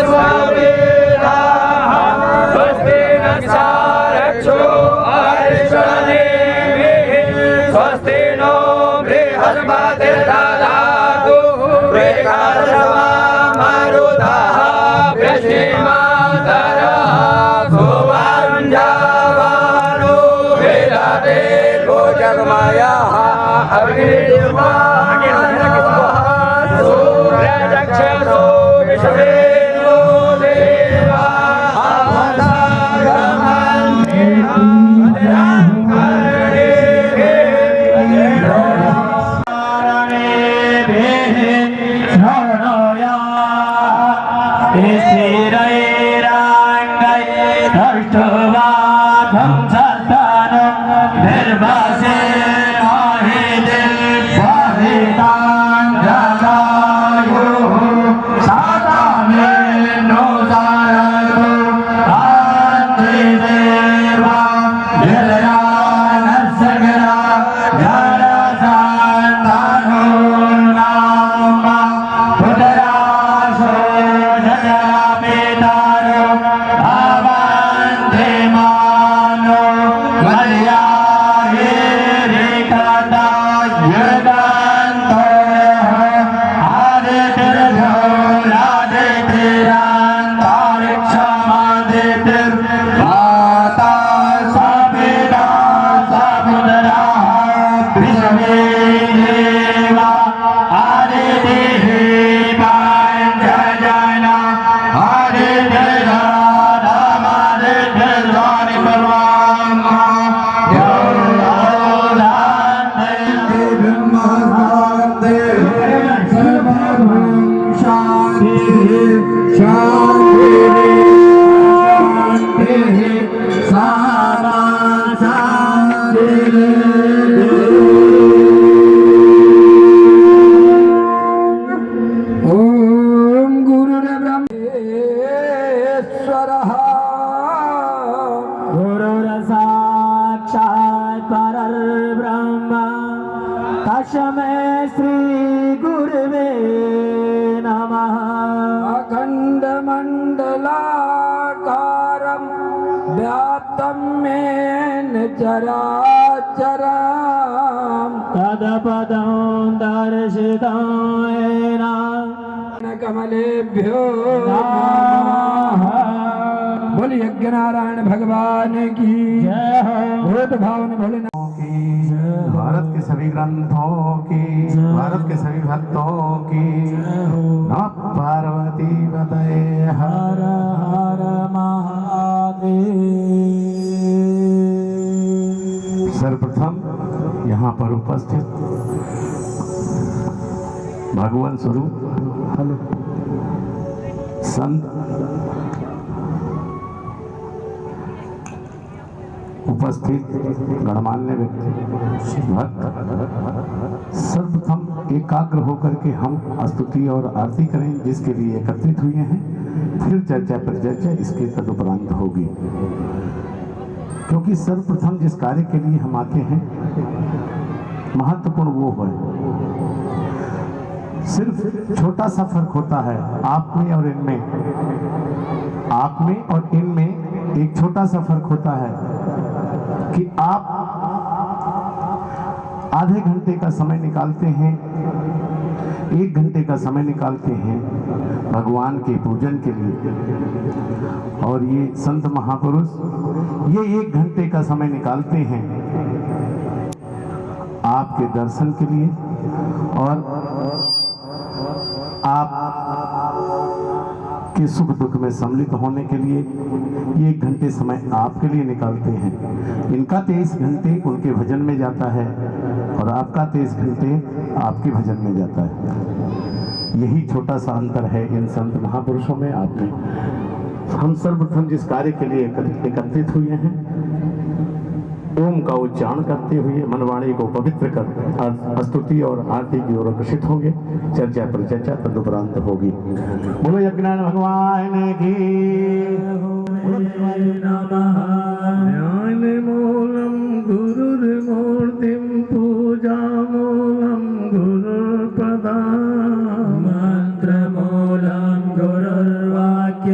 सर्ववेदाः स्वस्ति नक्षारक्षो अरिष्टनेमिः स्वस्ति नो बृहस्पतिर्दधातु बृहस्पतिर्मरुतः वृष्टिमातरः सुवञ्जवनो विदते भुजगमयः अग्निर्वाणः सूर्यचक्षुषो विश्वेनो देवाः तस्मै श्री गुरुवे नमः। अखण्डमण्डलाकारं व्याप्तं येन चराचरं तदपदं दर्शितं येन कमलेभ्यो नमः। बोल यज्ञनारायण भगवान की जय हो। भूत भावन भोलेनाथ की जय। भारत के सभी ग्रंथों की, भारत के सभी भक्तों की नमः पार्वती पतये हर हर महादेव। सर्वप्रथम यहाँ पर उपस्थित भगवान स्वरूप संत उपस्थित गणमान्य व्यक्ति भक्त सर्वप्रथम एकाग्र होकर के हम स्तुति और आरती करें जिसके लिए एकत्रित हुए हैं। फिर चर्चा परिचर्चा इसके तदुपरांत होगी, क्योंकि सर्वप्रथम जिस कार्य के लिए हम आते हैं महत्वपूर्ण वो है। सिर्फ छोटा सा फर्क होता है आप में और इनमें, आप में और इनमें एक छोटा सा फर्क होता है कि आप आधे घंटे का समय निकालते हैं, 1 घंटे का समय निकालते हैं भगवान के पूजन के लिए, और ये संत महापुरुष ये 1 घंटे का समय निकालते हैं आपके दर्शन के लिए और आप के सुख दुख में सम्मिलित होने के लिए। ये 1 घंटे समय आपके लिए निकालते हैं। इनका 23 घंटे उनके भजन में जाता है और आपका 23 घंटे आपके भजन में जाता है। यही छोटा सा अंतर है इन संत महापुरुषों में, आप में। हम सर्वप्रथम जिस कार्य के लिए एकत्रित हुए हैं, ओम का उच्चारण करते हुए मनवाणी को पवित्र कर स्तुति और आरती की ओर अग्रसित होंगे। चर्चा परिचर्चा तदुपरांत होगी। बोलो यज्ञनारायण भगवान की। ज्ञान मूलम गुरुर्मूर्तिं पूजामूलं गुरुर्पदां मंत्रमूलं गुरुर्वाक्यं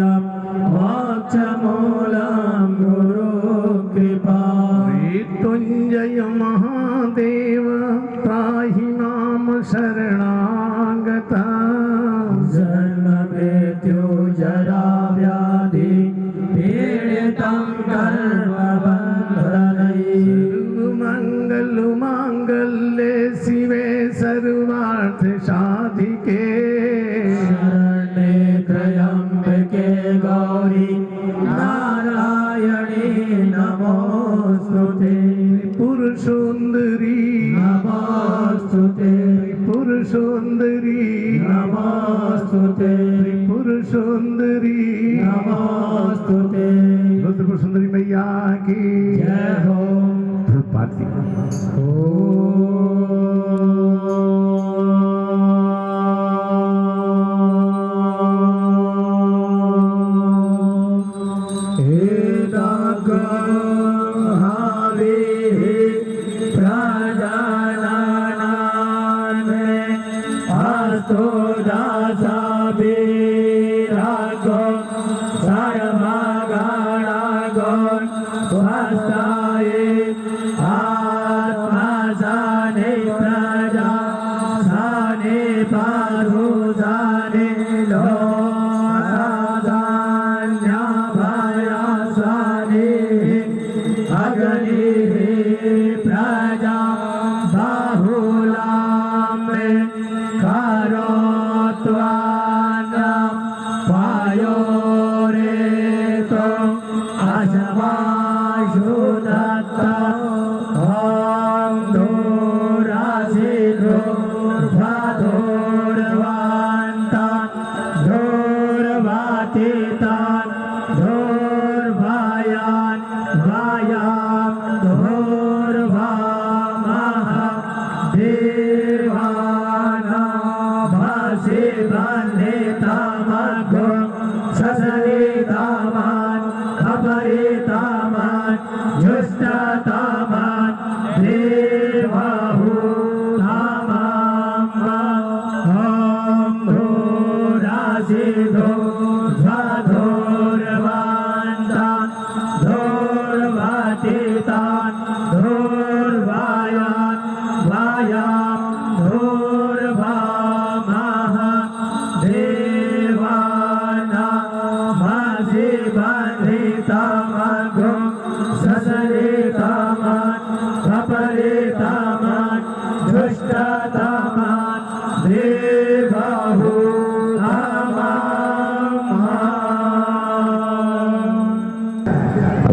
जरा व्याधि पीड़ितं कर्मबन्धनैः मंगल मांगल्ये शिवे सर्वार्थ साधिके शरण्ये त्र्यम्बके गौरी नारायणी नमोस्तुते पुरुषोंदरी नमोस्तुते पुरुषोंदरी नमोस्तुते पुरुषोंदरी नमोस्तुते रुद्र सुंदरी मैया की जय हो पाती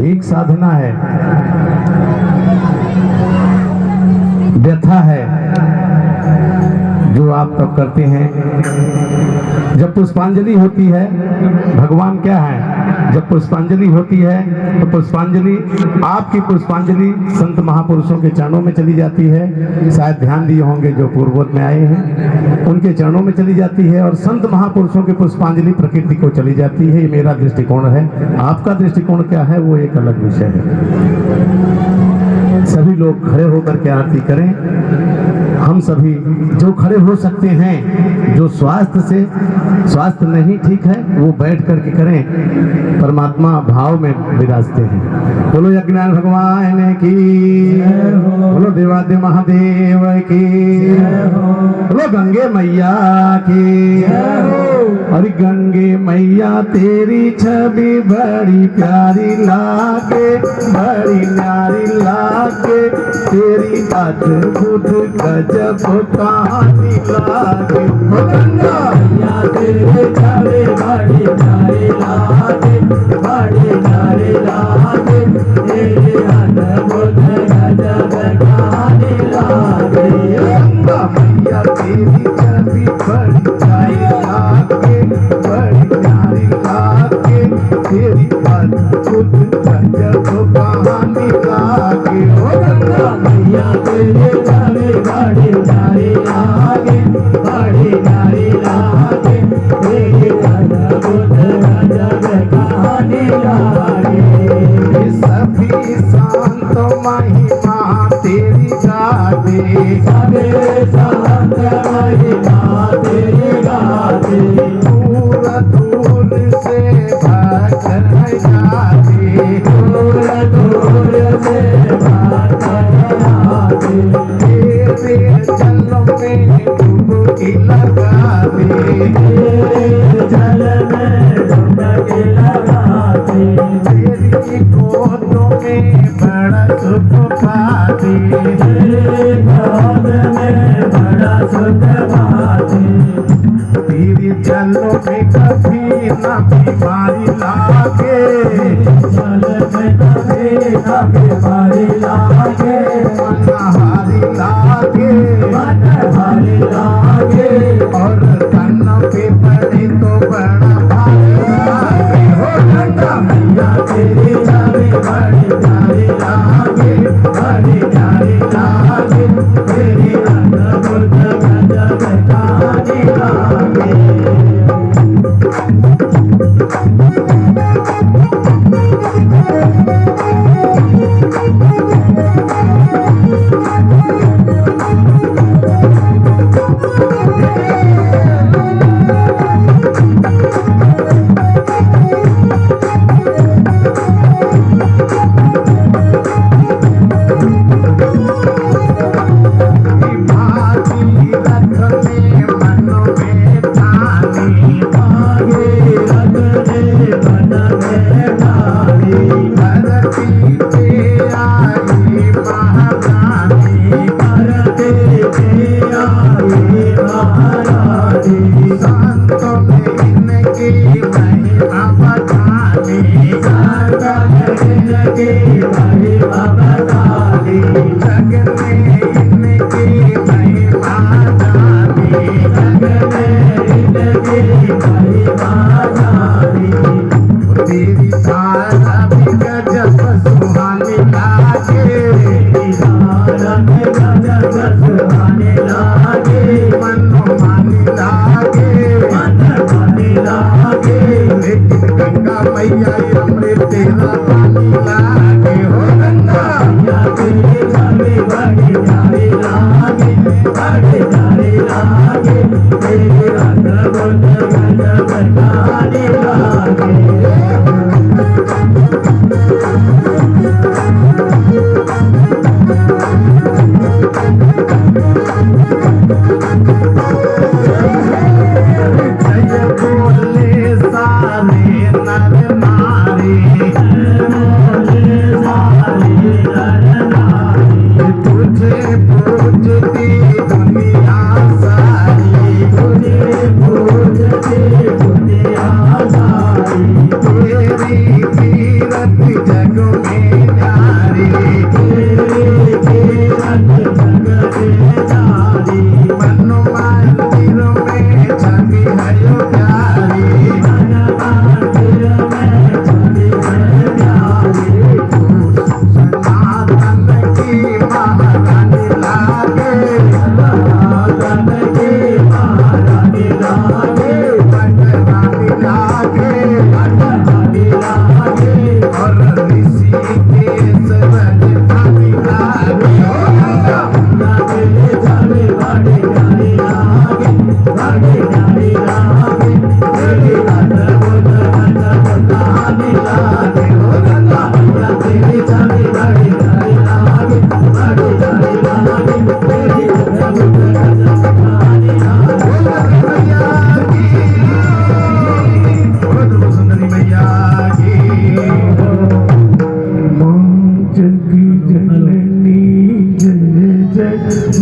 एक साधना है, व्यथा है जो आप तब करते हैं जब पुष्पांजलि होती है। भगवान क्या है, जब पुष्पांजलि होती है तो पुष्पांजलि, आपकी पुष्पांजलि संत महापुरुषों के चरणों में चली जाती है। शायद ध्यान दिए होंगे जो पूर्वोत्तर में आए हैं, उनके चरणों में चली जाती है और संत महापुरुषों की पुष्पांजलि प्रकृति को चली जाती है। ये मेरा दृष्टिकोण है। आपका दृष्टिकोण क्या है वो एक अलग विषय है। सभी लोग खड़े होकर के आरती करें। हम सभी जो खड़े हो सकते हैं, जो स्वास्थ्य नहीं ठीक है, वो बैठ करके करें। परमात्मा भाव में विराजते हैं। बोलो यज्ञनारायण भगवान की, बोलो देवादिदेव महादेव की, बोलो गंगे मैया की। अरे गंगे मैया तेरी छवि बड़ी प्यारी लागे, बड़ी न्यारी लागे, तेरी अद्भुत गजब कहानी लागे। गंगा मैया तेरी छवि बड़ी प्यारी लागे, बड़ी न्यारी लागे, तेरी अद्भुत गजब कहानी लागे। गंगा मैया तेरी छवि बड़ी प्यारी लागे, बड़ी प्यारी लागे, तेरी अद्भुत गजब कहानी लागे। ओ गंगा मैया तेरी छवि बड़ी प्यारी लागे, बड़ी प्यारी लागे, तेरी अद्भुत गजब कहानी लागे। सभी शांत महिमा तेरी गाते, सभी शांत महिमा तेरी गाते, दूर दूर से भक्त जाते, दूर दूर से भक्त जाते, तेरे जल में डुबकी लगाते, तेरे जल में तेरे भाग में बड़ा सुख बाटे तेरी चलो में कभी ना बीमारी लागे, चल में कभी ना बीमारी लागे, मनहारी लागे, मनहारी लागे, और तन पे पड़े तो बड़ा भारी लागे। हो गंगा मैया तेरी छवि बड़ी प्यारी लागे, बड़ी प्यारी लागे, तेरी अद्भुत गजब कहानी लागे।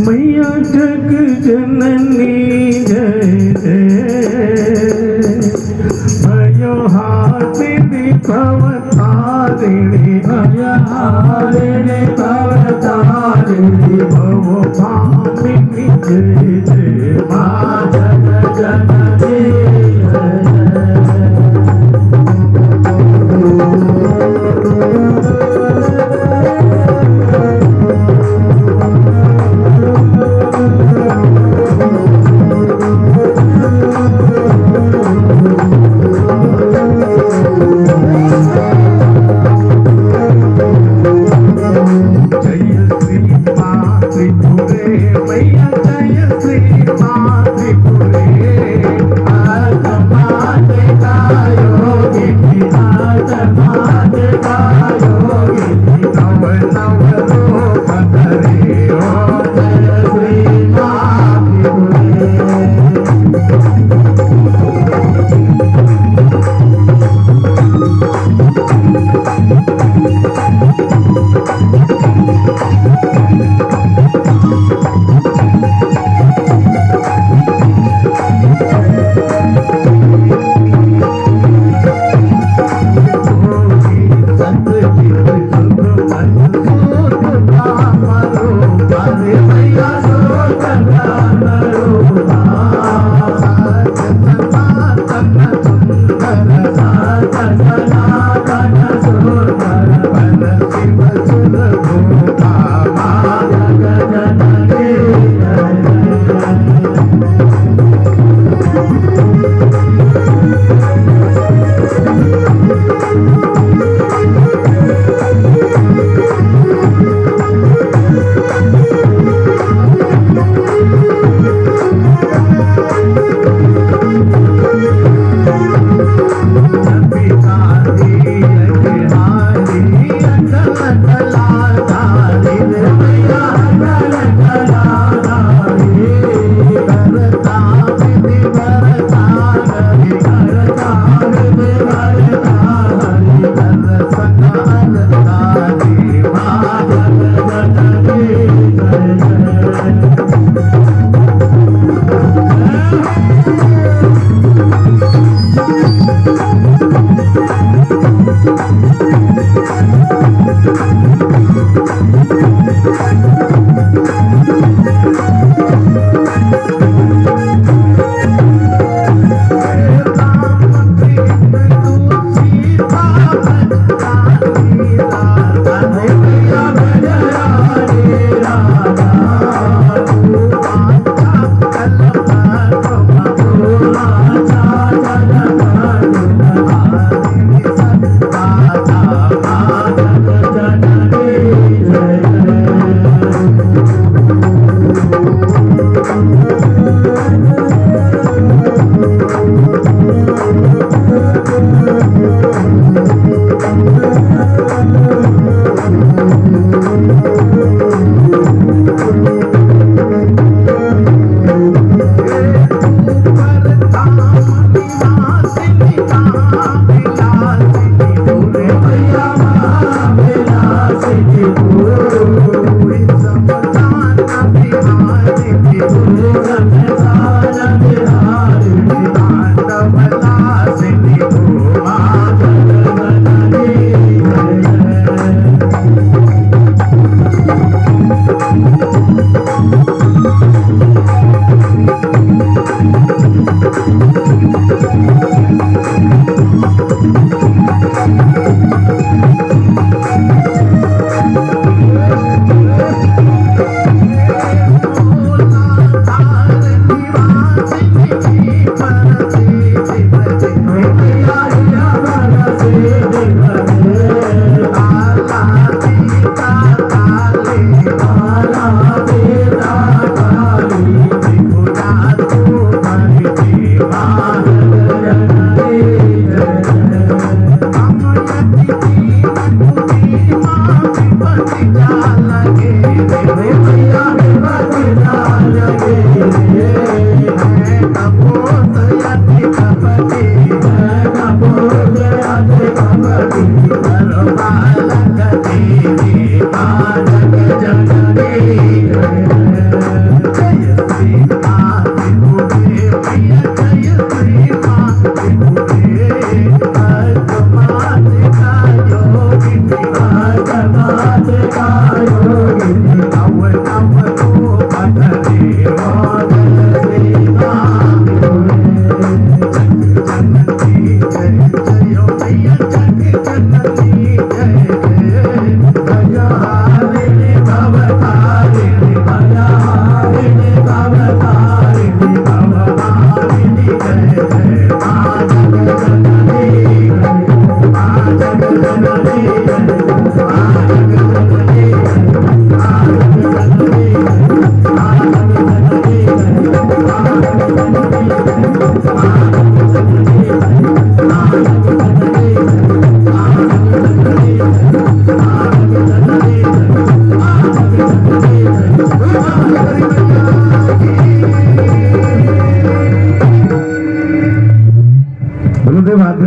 मैया जग जननी जय जय भयो हारिणी भवतारिणी भय हारिणी भवतारिणी भव भामिनी जय जय माँ जग जननी जय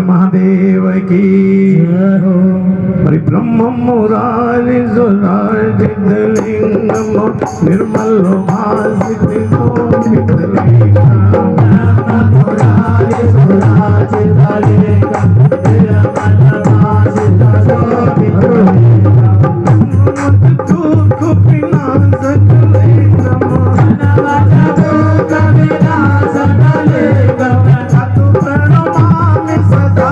महादेव की परिब्रह्मं मुरारि सुरार्जितलिंगं निर्मलो भासितो मित्रलिंगं मुरारि सुरार्जितलिंगं निर्मलो भासितो मित्रलिंगं दुःख विनाशकलिंगं दुःख विनाशकलिंगं अतु प्रणमामि सदा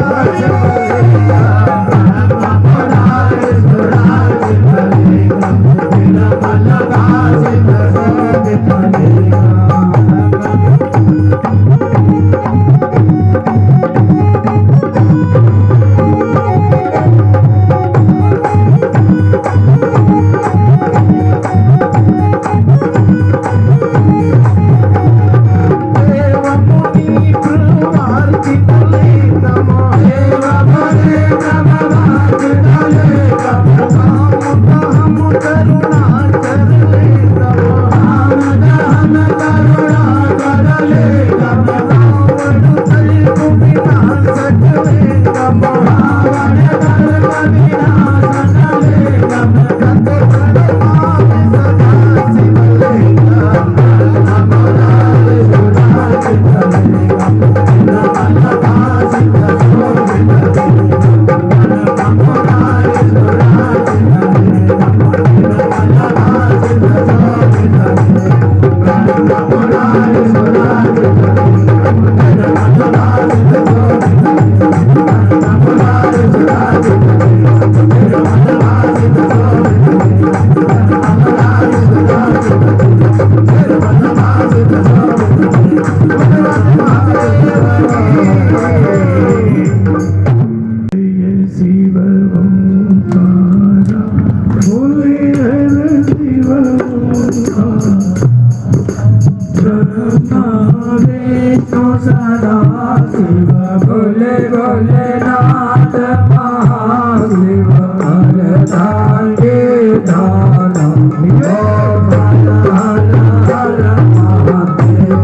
महादेव हरदांगे दानम हर हर हर महादेव।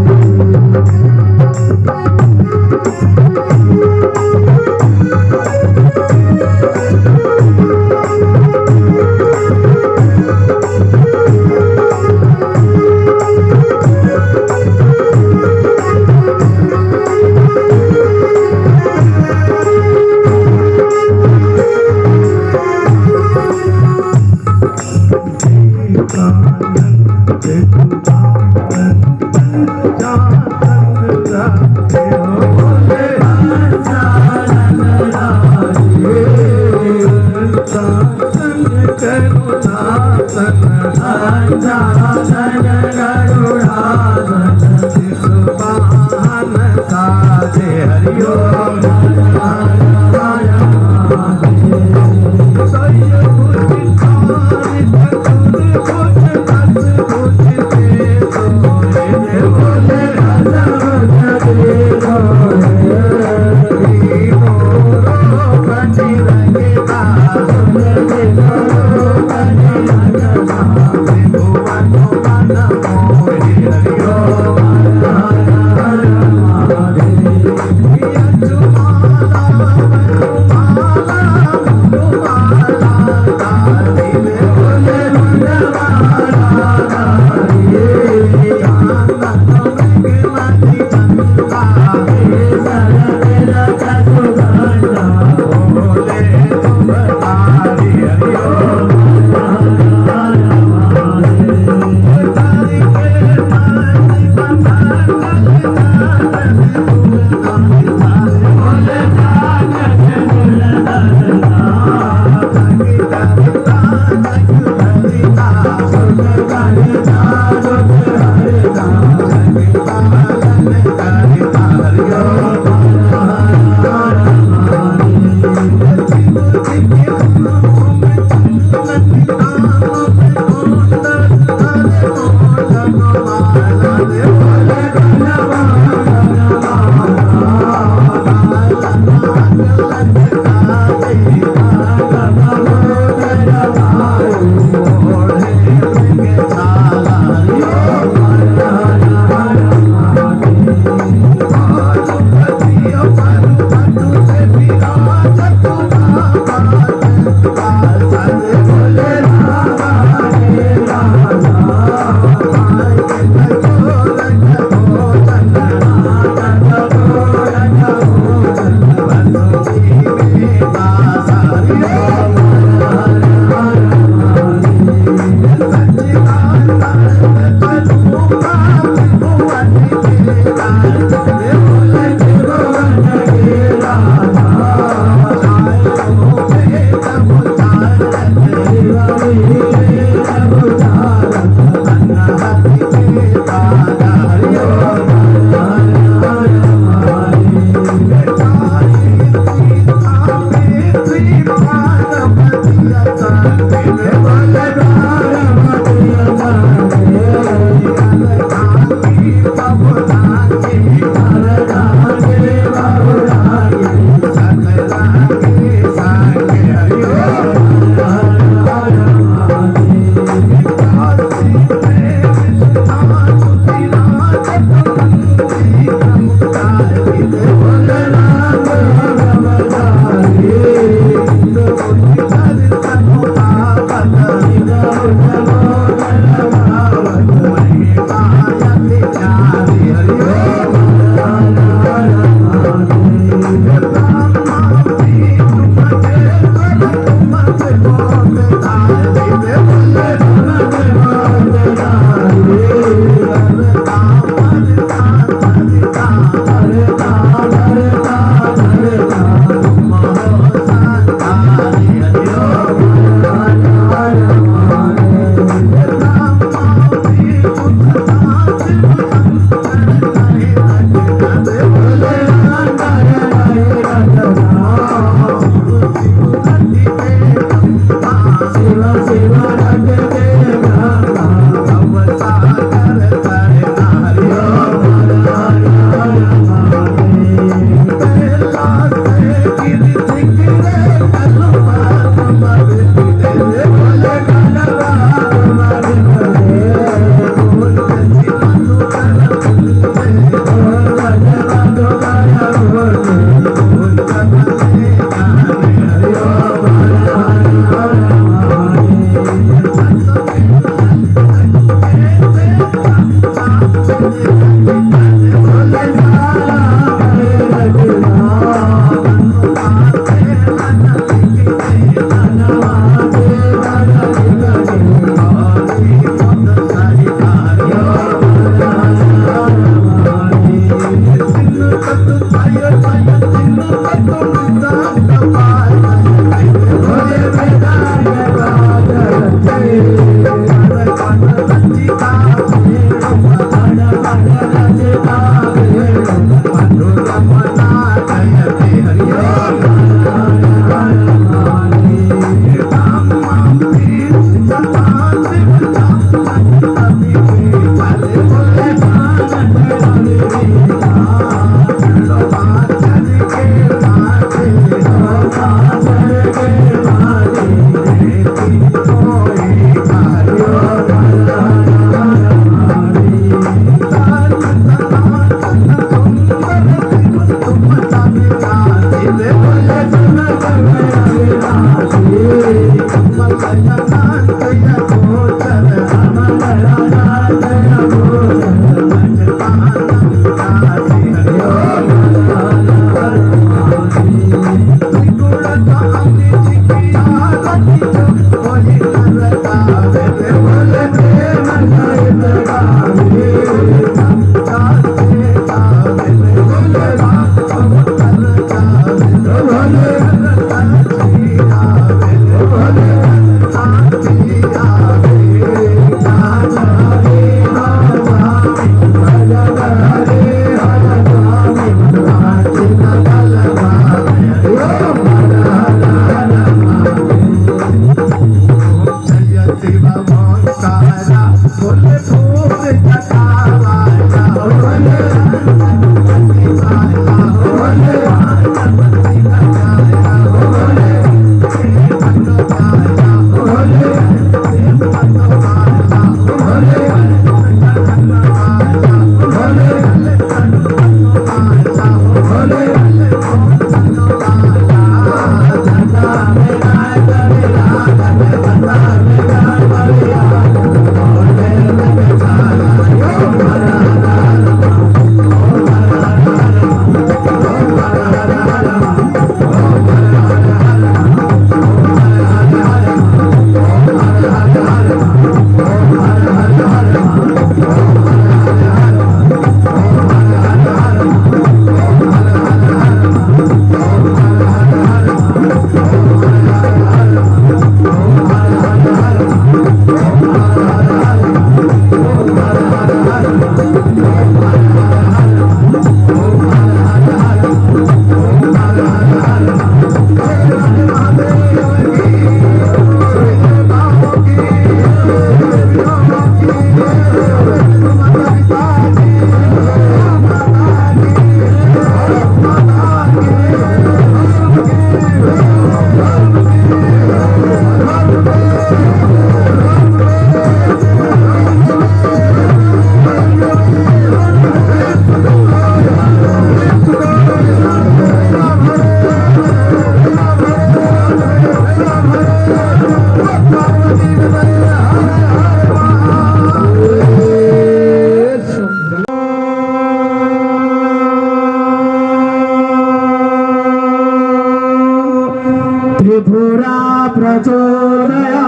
त्रिपुरा प्रचोदयात्।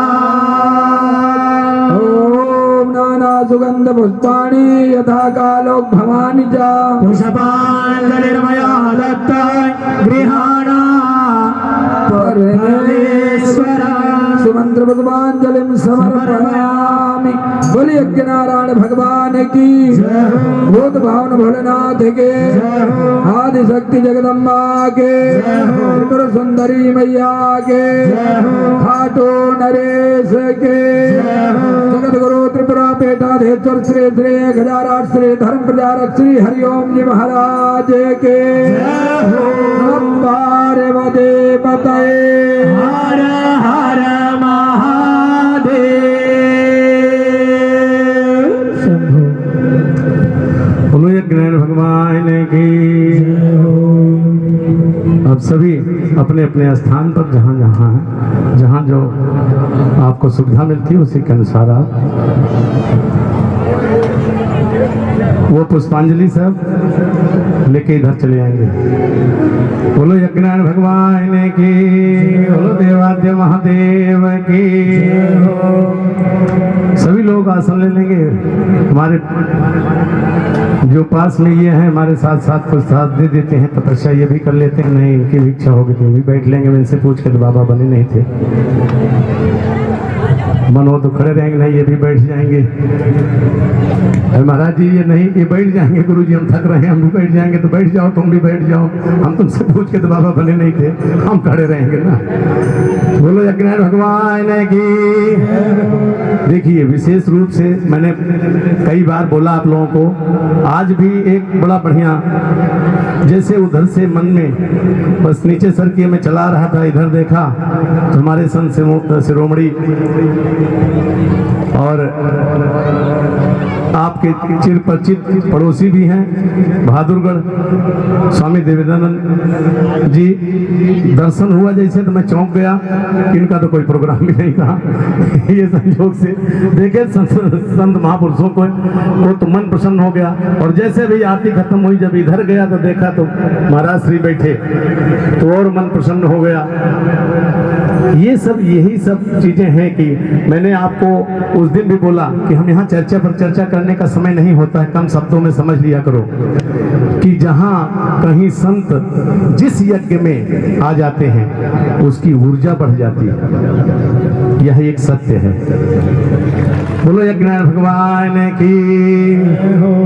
ॐ नाना सुगंध पुष्पाणि यथा कालोद्भवानि च पुष्पाञ्जलिर्मया दत्ता गृहाणा परमेश्वर सुमंत्र पुष्पांजलिं समर्पयामि। बोलिए यज्ञनारायण भगवान की भूत भावन भोलेनाथ के आदि शक्ति जगदम्बा के त्रिपुर सुंदरी मैया के खाटू नरेश के जगत गुरु त्रिपुरा पेटाधीश्वर श्री श्री गजाराज श्री धर्म प्रचारक श्री हरिओम जी महाराज के पार्वती पतये हर हर महादेव। शंभो बोलो यज्ञनारायण भगवान की। अब सभी अपने अपने स्थान पर जहाँ जहाँ हैं, जहाँ जो आपको सुविधा मिलती है उसी के अनुसार आप वो पुष्पांजलि सब लेके इधर चले आएंगे। बोलो यज्ञनारायण भगवान की, बोलो देवाद्य महादेव की। सभी लोग आसन ले लेंगे। हमारे जो पास में ये हैं हमारे साथ साथ कुछ साथ दे देते हैं, तपस्या ये भी कर लेते हैं। नहीं इनकी भी इच्छा होगी तो भी बैठ लेंगे। मैं इनसे पूछ के तो बाबा बने नहीं थे, मन हो तो खड़े रहेंगे, नहीं ये भी बैठ जाएंगे। अरे महाराज जी ये नहीं, ये बैठ जाएंगे। गुरु जी हम थक रहे हैं, हम भी बैठ जाएंगे। तो बैठ जाओ, तुम भी बैठ जाओ। हम तुमसे पूछ के तो बाबा बने नहीं थे, हम खड़े रहेंगे ना। बोलो यज्ञनारायण भगवान की। देखिए विशेष रूप से मैंने कई बार बोला आप लोगों को, आज भी एक बड़ा बढ़िया, जैसे उधर से मन में बस नीचे सर के मैं चला रहा था, इधर देखा तो हमारे संत शिरोमणि और आपके चिर परिचित पड़ोसी भी हैं बहादुरगढ़ स्वामी देवेदानंद जी, दर्शन हुआ जैसे तो मैं चौंक गया, इनका तो कोई प्रोग्राम भी नहीं था। ये संयोग से देखे संत महापुरुषों को तो मन प्रसन्न हो गया। और जैसे भी आरती खत्म हुई, जब इधर गया तो देखा तो महाराज श्री बैठे, तो और मन प्रसन्न हो गया। ये सब यही सब चीजें हैं कि मैंने आपको उस दिन भी बोला कि हम यहाँ चर्चा पर चर्चा करने का समय नहीं होता है, कम शब्दों में समझ लिया करो कि जहाँ कहीं संत जिस यज्ञ में आ जाते हैं उसकी ऊर्जा बढ़ जाती है, यह एक सत्य है। बोलो यज्ञनारायण भगवान की,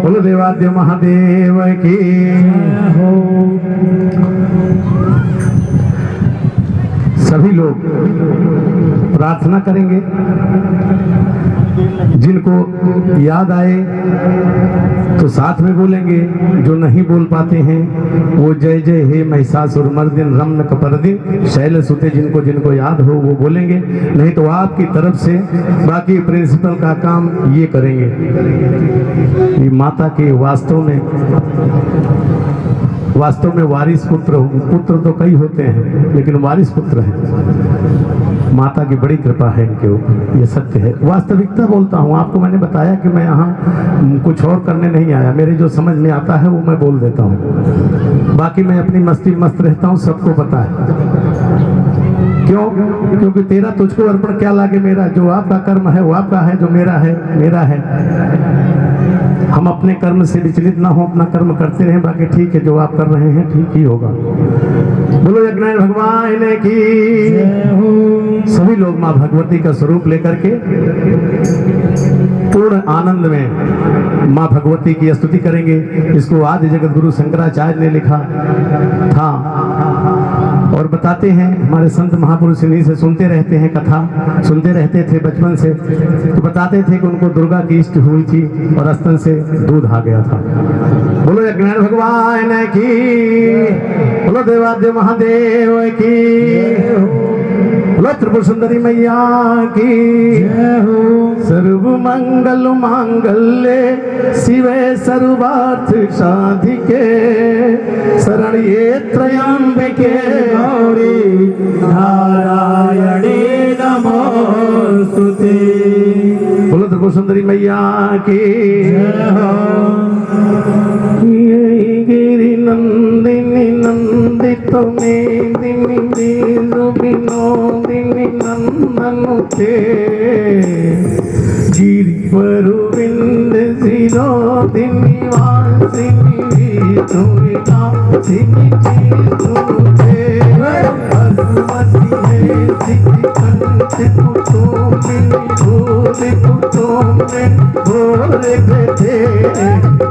बोलो देवाद्य महादेव की। सभी लोग प्रार्थना करेंगे, जिनको याद आए तो साथ में बोलेंगे, जो नहीं बोल पाते हैं वो जय जय हे महिषासुर मर्दिन रम्य कपर्दिन शैल सुते, जिनको जिनको याद हो वो बोलेंगे। नहीं तो आपकी तरफ से बाकी प्रिंसिपल का काम ये करेंगे। ये माता के वास्तव में वारिस पुत्र तो कई होते हैं, लेकिन वारिस पुत्र है। माता की बड़ी कृपा है इनके ऊपर, ये सत्य है। वास्तविकता बोलता हूँ आपको, मैंने बताया कि मैं यहाँ कुछ और करने नहीं आया, मेरे जो समझ में आता है वो मैं बोल देता हूँ, बाकी मैं अपनी मस्ती मस्त रहता हूँ, सबको पता है। क्यों? क्योंकि तेरा तुझको अर्पण क्या लागे मेरा, जो आपका कर्म है वो आपका है, जो मेरा है मेरा है। हम अपने कर्म से विचलित ना हो, अपना कर्म करते रहें, बाकी ठीक है जो आप कर रहे हैं ठीक ही होगा। बोलो यज्ञनारायण भगवान की। सभी लोग माँ भगवती का स्वरूप लेकर के पूर्ण आनंद में माँ भगवती की स्तुति करेंगे। इसको आदि जगत गुरु शंकराचार्य ने लिखा था और बताते हैं, हमारे संत महापुरुष इन्हीं से सुनते रहते हैं, कथा सुनते रहते थे बचपन से, तो बताते थे कि उनको दुर्गा की इष्ट हुई थी और स्तन से दूध आ गया था। बोलो यज्ञनारायण भगवान की, बोलो देवाद्य महादेव की, बोलो त्रिपुर सुंदरी मैया की। सर्व मंगल मांगल्ये शिवे सर्वार्थ साधिके, शरण्ये त्र्यंबके गौरी नारायणी नमोस्तुते। बोलो त्रिपुर सुंदरी मैया की। गिरि नंदिनी नंदित मेदिनी वीरु विनोदिनी नंदनुते, गिरिवरु विंद शिरोदिनी वासिनी वीरु विलासिनी चित्तुते, भगवती है सिद्धि कंठ कुटुंबिनी भूरि कुटुंबिनी भोरे गते।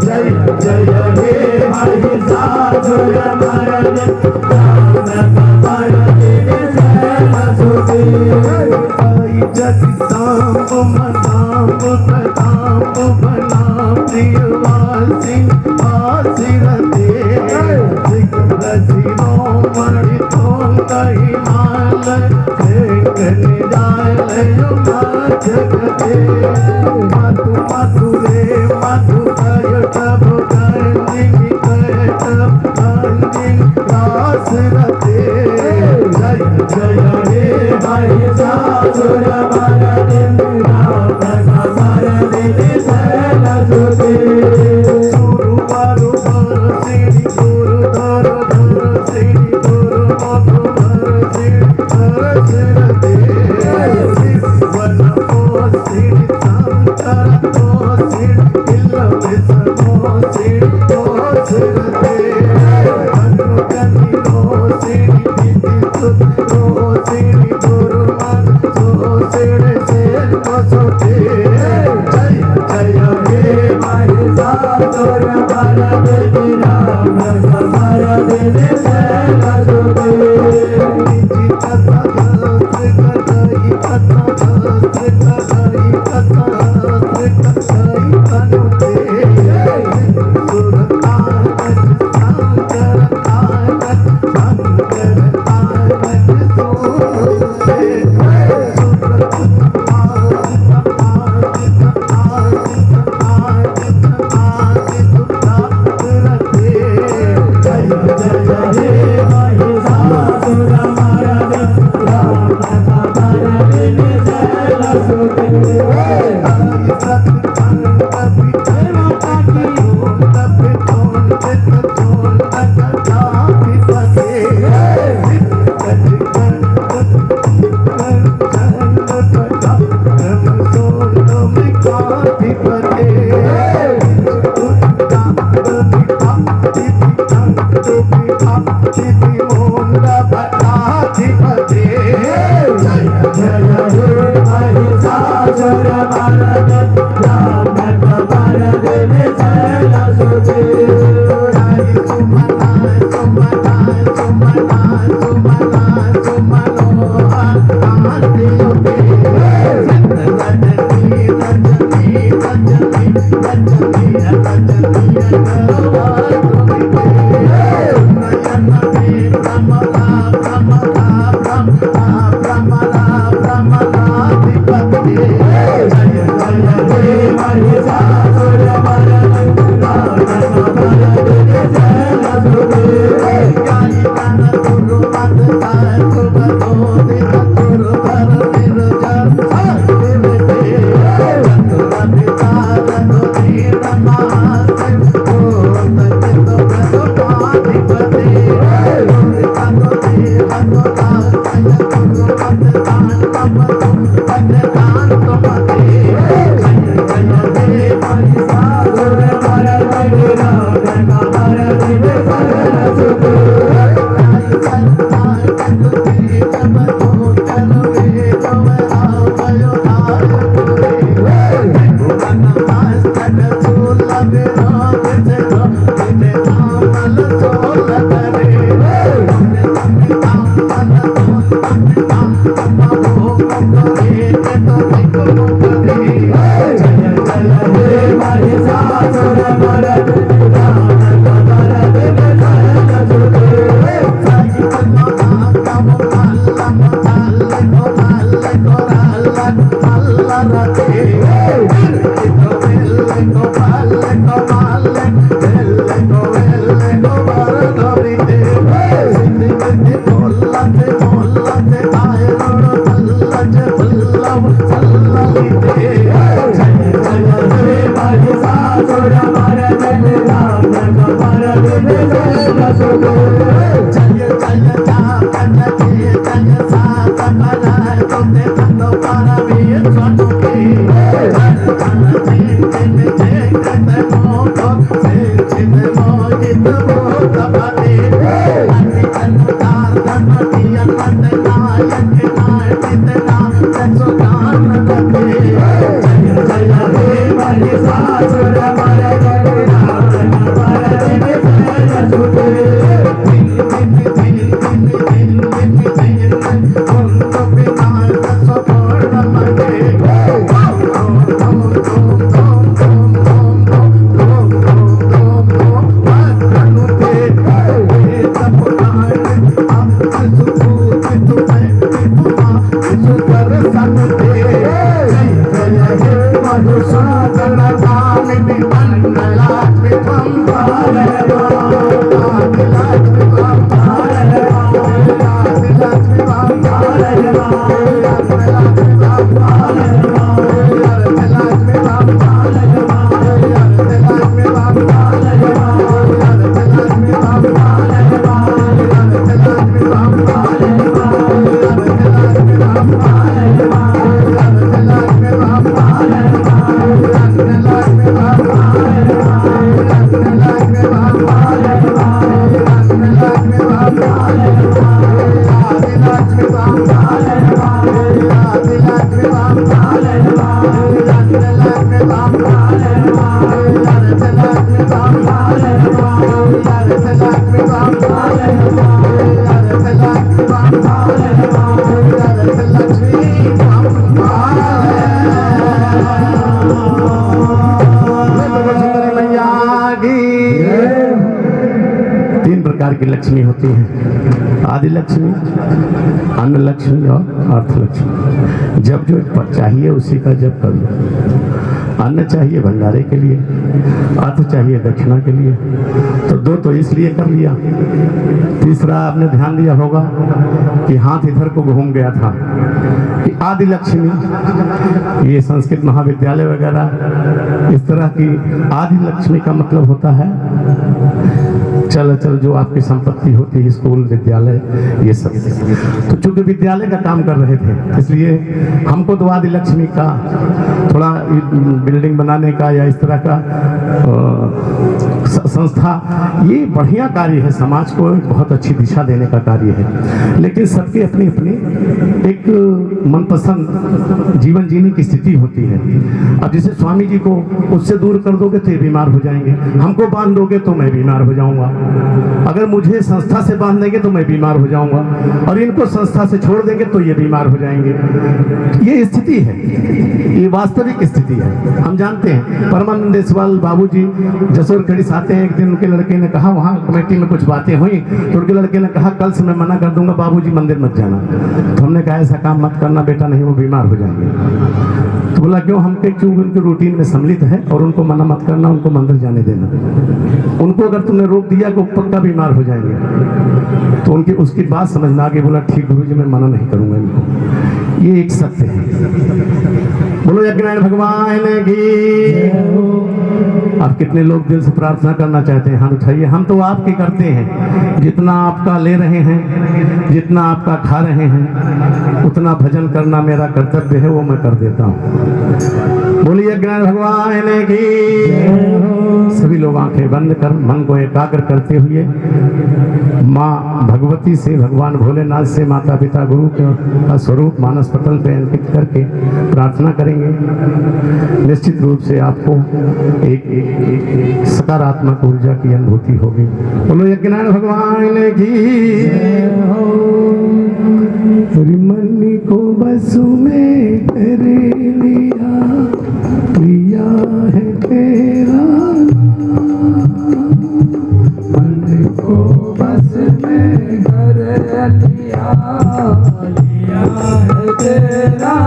जय जय हे महिषासुर मर्दिनी जगतांब मनांब प्रतांब बना प्रियवासिनी आसिरते, शिरोमणि तोंग हिमालय जगते। मधु मधुरे मधु कयटभ गंजिनी कयटभ गंजिनी आसिरते। जय जय हे महिषासुर मर्दिनी मर्दिनी शैलसुते। तीन प्रकार की लक्ष्मी होती है, आदि लक्ष्मी, अन्न लक्ष्मी और अर्थ लक्ष्मी। जब जो चाहिए उसी का जब कर लो। अन्न चाहिए भंडारे के लिए, अर्थ चाहिए दक्षिणा के लिए, तो दो तो इसलिए कर लिया। तीसरा आपने ध्यान दिया होगा कि हाथ इधर को घूम गया था कि आदि लक्ष्मी, ये संस्कृत महाविद्यालय वगैरह इस तरह की आदि लक्ष्मी का मतलब होता है चल चल जो आपकी संपत्ति होती है, स्कूल विद्यालय ये सब। तो चूंकि विद्यालय का काम कर रहे थे इसलिए हमको तो आदि लक्ष्मी का थोड़ा बिल्डिंग बनाने का या इस तरह का संस्था, ये बढ़िया कार्य है, समाज को बहुत अच्छी दिशा देने का कार्य है। लेकिन सबकी अपनी अपनी एक मनपसंद जीवन जीने की स्थिति होती है। अब जैसे स्वामी जी को उससे दूर कर दोगे तो ये बीमार हो जाएंगे, हमको बांध दोगे तो मैं बीमार हो जाऊंगा, अगर मुझे संस्था से बांध देंगे तो मैं बीमार हो जाऊंगा, और इनको संस्था से छोड़ देंगे तो ये बीमार हो जाएंगे। ये स्थिति है, ये वास्तविक स्थिति है, हम जानते हैं। परमानंद देशवाल बाबू जी जसोर खड़ी से आते हैं, एक दिन उनके लड़के ने कहा, वहाँ कमेटी में कुछ बातें हुई तो उनके लड़के ने कहा कल से मैं मना कर दूंगा बाबूजी मंदिर मत जाना। तो हमने कहा ऐसा काम मत करना बेटा, नहीं वो बीमार हो जाएंगे। तो बोला क्यों? हम कहे क्योंकि उनके रूटीन में सम्मिलित है और उनको मना मत करना, उनको मंदिर जाने देना। उनको अगर तुमने रोक दिया तो पक्का बीमार हो जाएंगे। तो उनकी उसकी बात समझ में आ गई, बोला ठीक गुरुजी मैं मना नहीं करूंगा इनको। ये एक सत्य है। बोलो यज्ञनारायण भगवान की। आप कितने लोग दिल से प्रार्थना करना चाहते हैं? हाथ उठाइए। हम तो आपके करते हैं, जितना आपका ले रहे हैं, जितना आपका खा रहे हैं, उतना भजन करना मेरा कर्तव्य है, वो मैं कर देता हूँ। बोलिए यज्ञनारायण भगवान की। सभी लोग आंखें बंद कर मन को एकाग्र करते हुए माँ भगवती से, भगवान भोलेनाथ से, माता पिता गुरु का स्वरूप मानस पटल पे अंकित करके प्रार्थना करेंगे। निश्चित रूप से आपको एक सकारात्मक ऊर्जा की अनुभूति होगी। बोलो यज्ञनारायण भगवान की। मन को बस में कर लिया, प्रिया है तेरा मन को बस में कर लिया, लिया है तेरा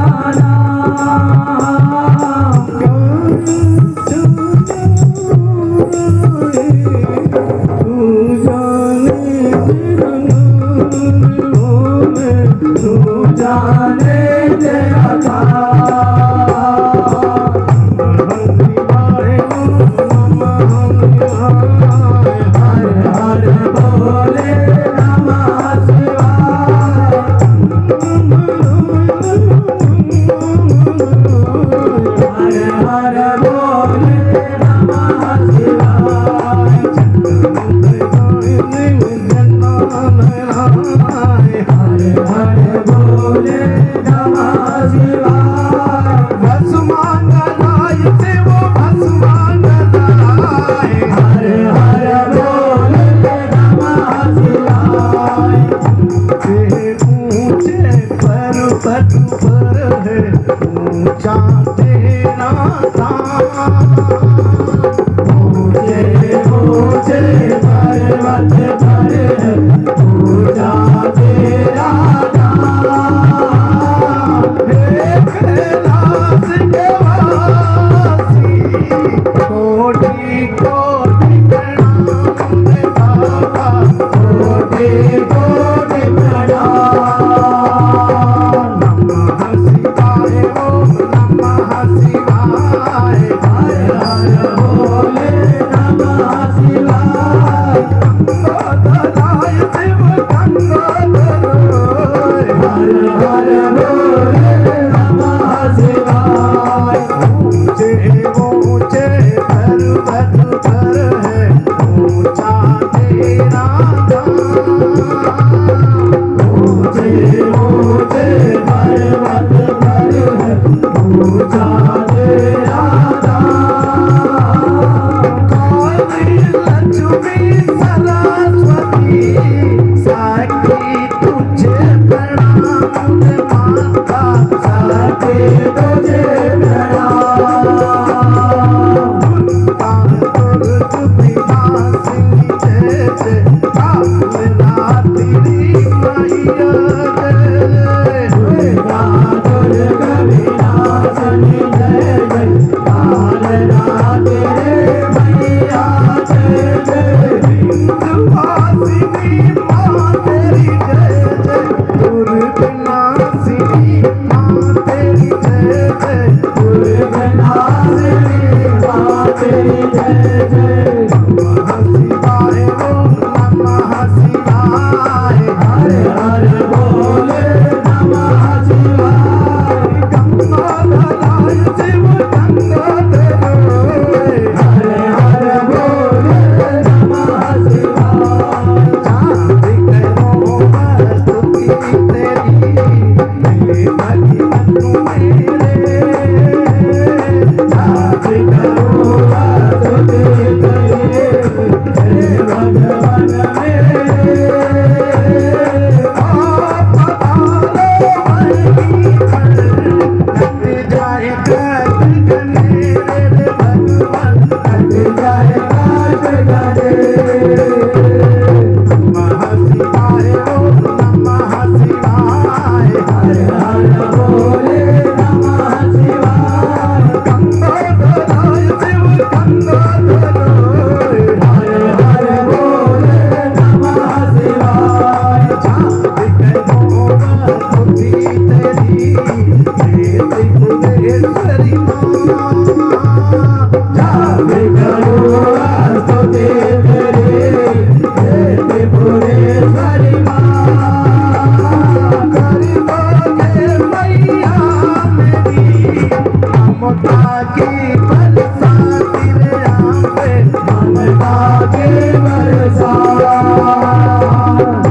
की बरसाती रे आम पे ममता की बरसात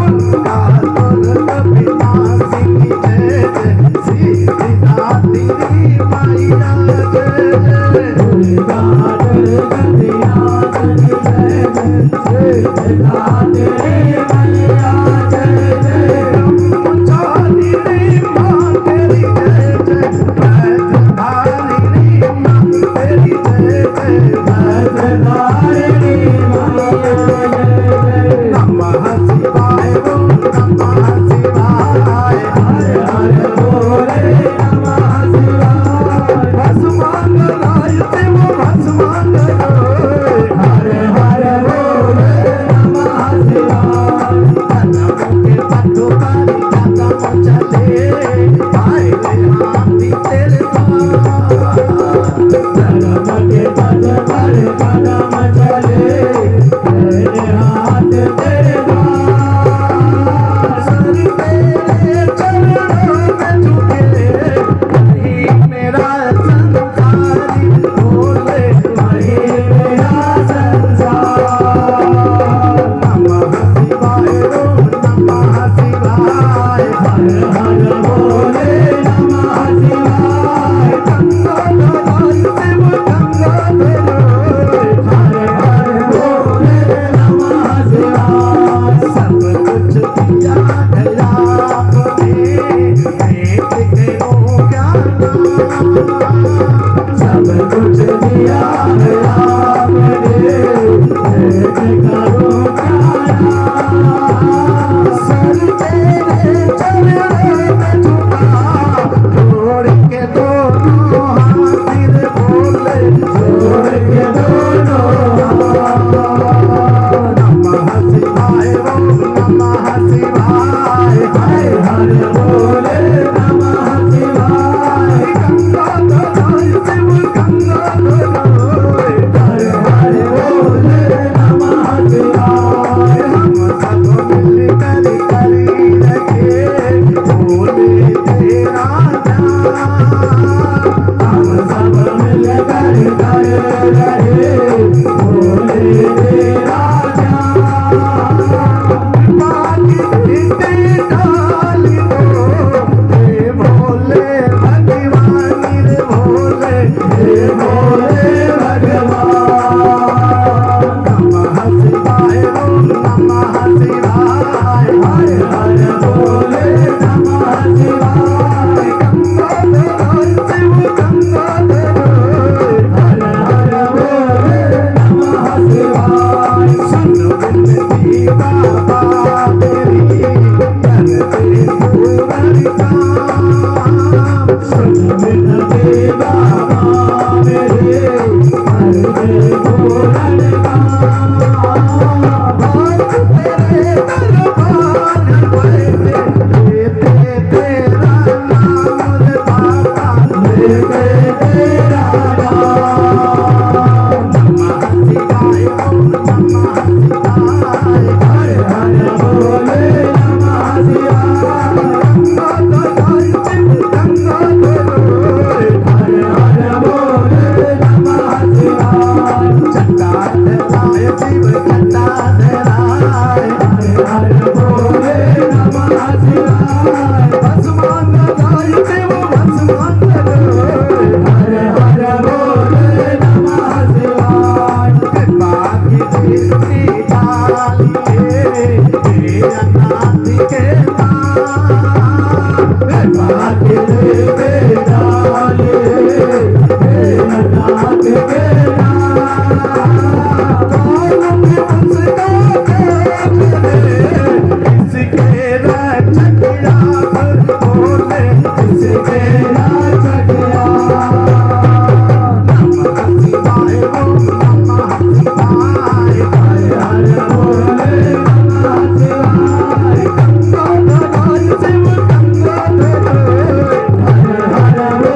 उनका दुर्ग पिता सिंह जय जय सीधी दाती मैया जय जय दुर्गा दुर्गा दिया जय जय सीधी दाती मैया जय जय चाली रे मां तेरी जय जय बैठधारी रे मां तेरी जय जय बैठधारी मां जय जय नमः शिवाय ओम नमः शिवाय हर हर बोले नमः शिवाय भस्मान लाय शिव भस्मान हर हर बोले नमः शिवाय कदमों के पत्तों पर कदम चले आए रे हाथी तेरे पास कदम के पत्तों पर कदम चले तेरे हाथ तेरे पास सर तेरे चरणों में झुके वही मेरा संसारी बोले वही मेरा संसार नमः शिवाय ओम नमः शिवाय हर हर बोले नमः शिवाय गंगा धराई शिव गंगा धराई हर हर बोले नमः शिवाय सब कुछ दिया है आपने देख के हो क्या सब कुछ दिया है आपने देख करो क्या सर तेरे चरणों में झुका जोड़ के दोनों हाथ फिर बोले जोड़ के दोनों हाथ नमः शिवाय ओम नमः शिवाय हर हर बोले नमः शिवाय गंगा धराई शिव गंगा धराई हर हर बोले नमः शिवाय हम सब मिल कर करी रखे बोले तेरा हम सब मिल कर करे रहे बोले तेरा बाकी इतने डाल दो हे भोले भगवान रे भोले हे भोले भगवान नमः शिवाय ओम नमः शिवाय हर हर बोले नमः शिवाय गंगा धराई शिव गंगा धराई हर हर बोले नमः शिवाय सुन विनती बाबा तेरी करते पूरन काम सुन विनती बाबा मेरे करते पूरन काम भक्त तेरे दरबार बैठे लेते तेरा नाम रे बाबा लेते तेरा नाम नमः शिवाय ओम नमः शिवाय हर हर बोले नमः शिवाय गंगा धराई शिव गंगा धराई हर हर बोले नमः शिवाय जटा धराय शिव जटा धराय हर हर बोले नमः शिवाय भस्मान धराई शिव भस्मान धराई हर हर बोले नमः शिवाय कृपा की दृष्टि डालिए हे अनाथ के नाम कृपा की दृष्टि डालिए हे अनाथ के नाम कौन भी उसका देख ले इसके रक्षक आप बोले इसके रक्षक नमः शिवाय ओम नमः शिवाय हर हर बोले नमः शिवाय गंगा धराई शिव गंगा धराई हर हर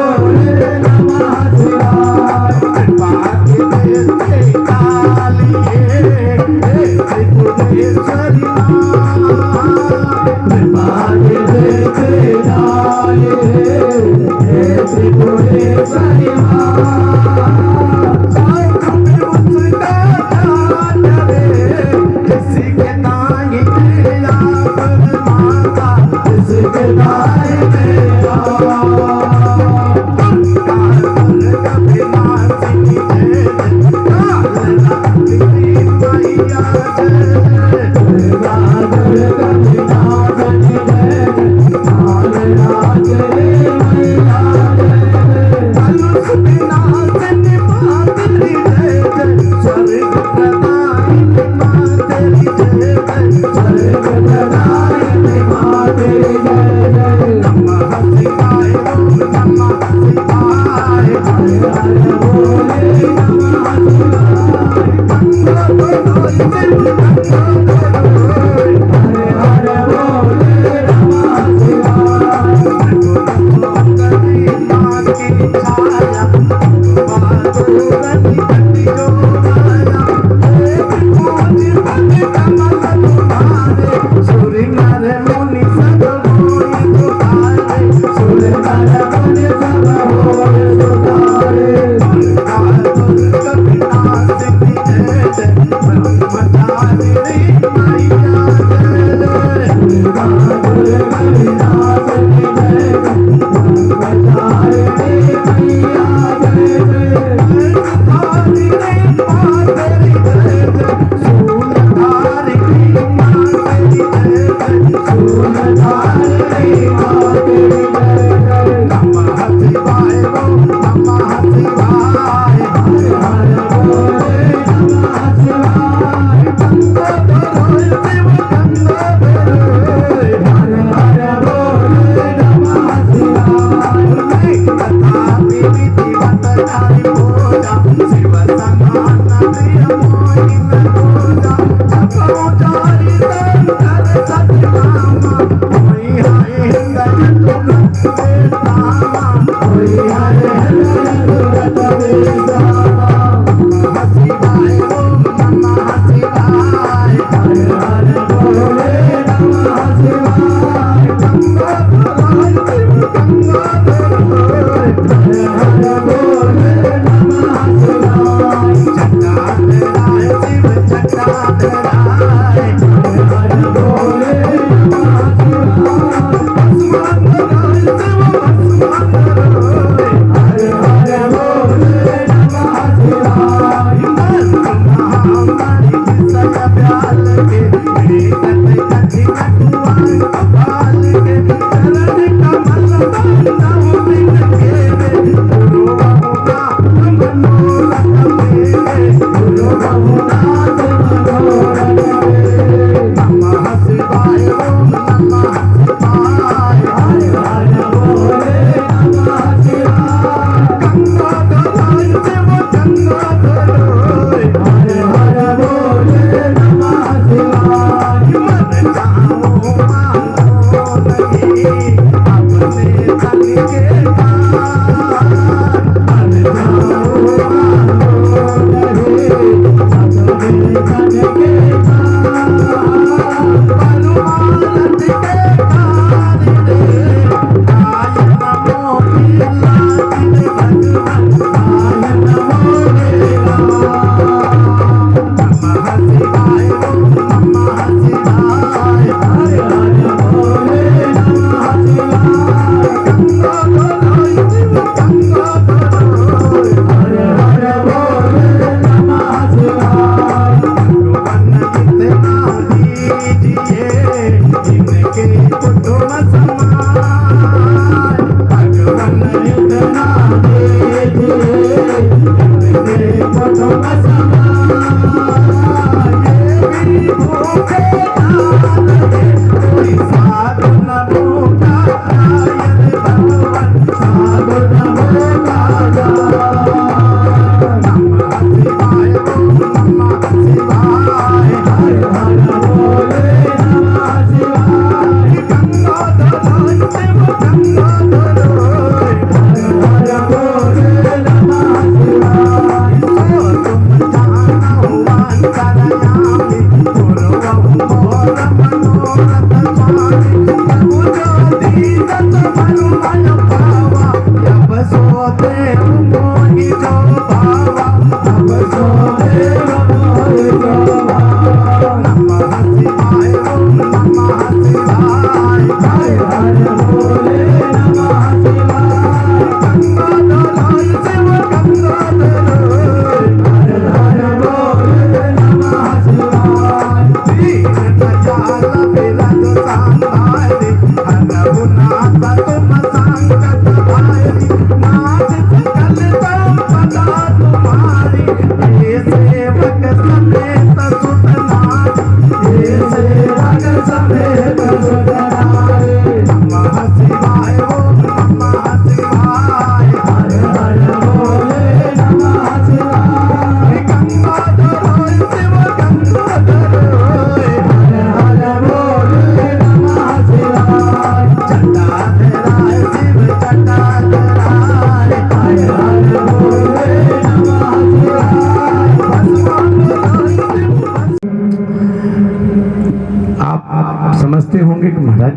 Hare Hare Bole Namah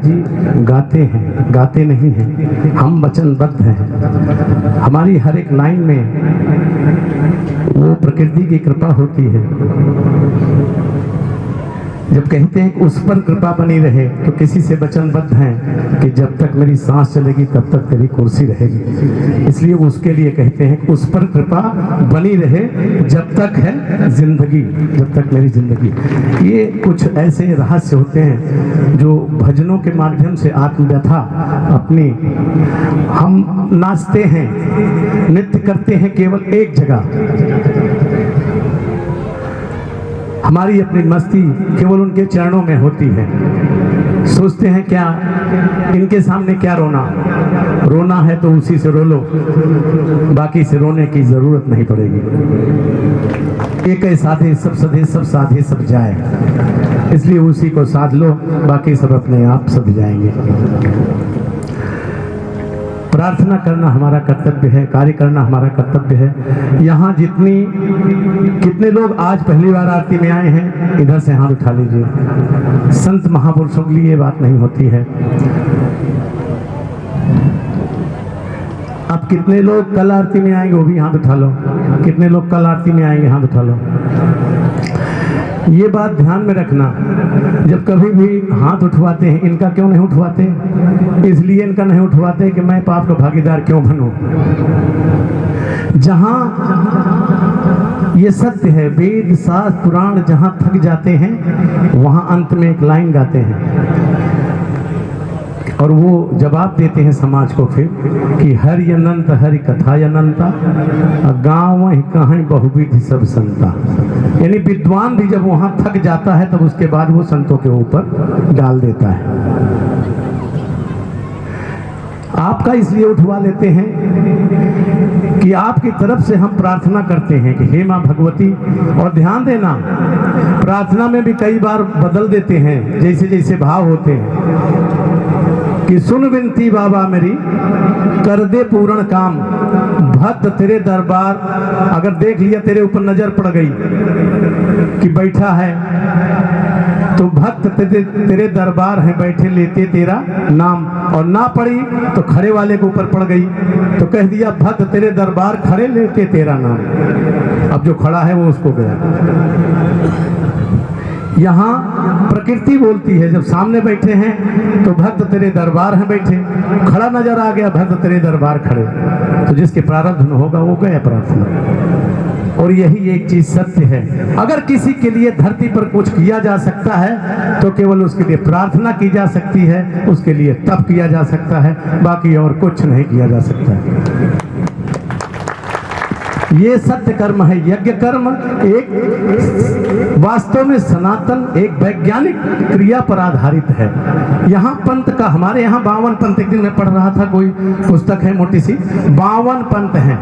महाराज जी गाते हैं, गाते नहीं हैं, हम वचनबद्ध हैं। हमारी हर एक लाइन में वो प्रकृति की कृपा होती है। जब कहते हैं कि उस पर कृपा बनी रहे, तो किसी से वचनबद्ध हैं कि जब तक मेरी सांस चलेगी तब तक तेरी कुर्सी रहेगी। इसलिए उसके लिए कहते हैं कि उस पर कृपा बनी रहे जब तक है जिंदगी, जब तक मेरी जिंदगी। ये कुछ ऐसे रहस्य होते हैं जो भजनों के माध्यम से आत्मव्यथा अपनी हम नाचते हैं, नृत्य करते हैं केवल एक जगह। हमारी अपनी मस्ती केवल उनके चरणों में होती है। सोचते हैं क्या इनके सामने क्या रोना, रोना है तो उसी से रो लो, बाकी से रोने की जरूरत नहीं पड़ेगी। एक है साधे सब सधे, सब साधे सब जाए, इसलिए उसी को साध लो, बाकी सब अपने आप सध जाएंगे। प्रार्थना करना हमारा कर्तव्य है, कार्य करना हमारा कर्तव्य है। यहाँ कितने लोग आज पहली बार आरती में आए हैं, इधर से हाथ उठा लीजिए। संत महापुरुषों के लिए ये बात नहीं होती है। अब कितने लोग कल आरती में आएंगे, वो भी हाथ उठा लो। कितने लोग कल आरती में आएंगे, हाथ उठा लो। ये बात ध्यान में रखना, जब कभी भी हाथ उठवाते हैं, इनका क्यों नहीं उठवाते? इसलिए इनका नहीं उठवाते कि मैं पाप का भागीदार क्यों बनूं। जहां ये सत्य है, वेद शास्त्र पुराण जहां थक जाते हैं, वहां अंत में एक लाइन गाते हैं और वो जवाब देते हैं समाज को फिर कि हरि अनंत हरि कथा अनंता, गाँव ही कहीं बहुविधि सब संता। यानी विद्वान भी जब वहां थक जाता है तब उसके बाद वो संतों के ऊपर डाल देता है। आपका इसलिए उठवा लेते हैं कि आपकी तरफ से हम प्रार्थना करते हैं कि हे माँ भगवती। और ध्यान देना, प्रार्थना में भी कई बार बदल देते हैं, जैसे जैसे भाव होते हैं कि सुन विनती बाबा मेरी, कर दे पूर्ण काम, भक्त तेरे दरबार। अगर देख लिया तेरे ऊपर नजर पड़ गई कि बैठा है, तो भक्त तेरे दरबार है बैठे लेते तेरा नाम। और ना पड़ी तो खड़े वाले के ऊपर पड़ गई, तो कह दिया भक्त तेरे दरबार खड़े लेते तेरा नाम। अब जो खड़ा है वो उसको गया। यहाँ प्रकृति बोलती है, जब सामने बैठे हैं तो भक्त तेरे दरबार हैं बैठे, खड़ा नजर आ गया भक्त तेरे दरबार खड़े, तो जिसके प्रारब्ध में होगा वो गया प्रार्थना। और यही एक चीज सत्य है, अगर किसी के लिए धरती पर कुछ किया जा सकता है तो केवल उसके लिए प्रार्थना की जा सकती है, उसके लिए तप किया जा सकता है, बाकी और कुछ नहीं किया जा सकता है। ये सत्य कर्म है। यज्ञ कर्म एक वास्तव में सनातन एक वैज्ञानिक क्रिया पर आधारित है। यहाँ पंथ का, हमारे यहाँ 52 पंथ, एक दिन मैं पढ़ रहा था, कोई पुस्तक है मोटी सी, 52 पंथ हैं,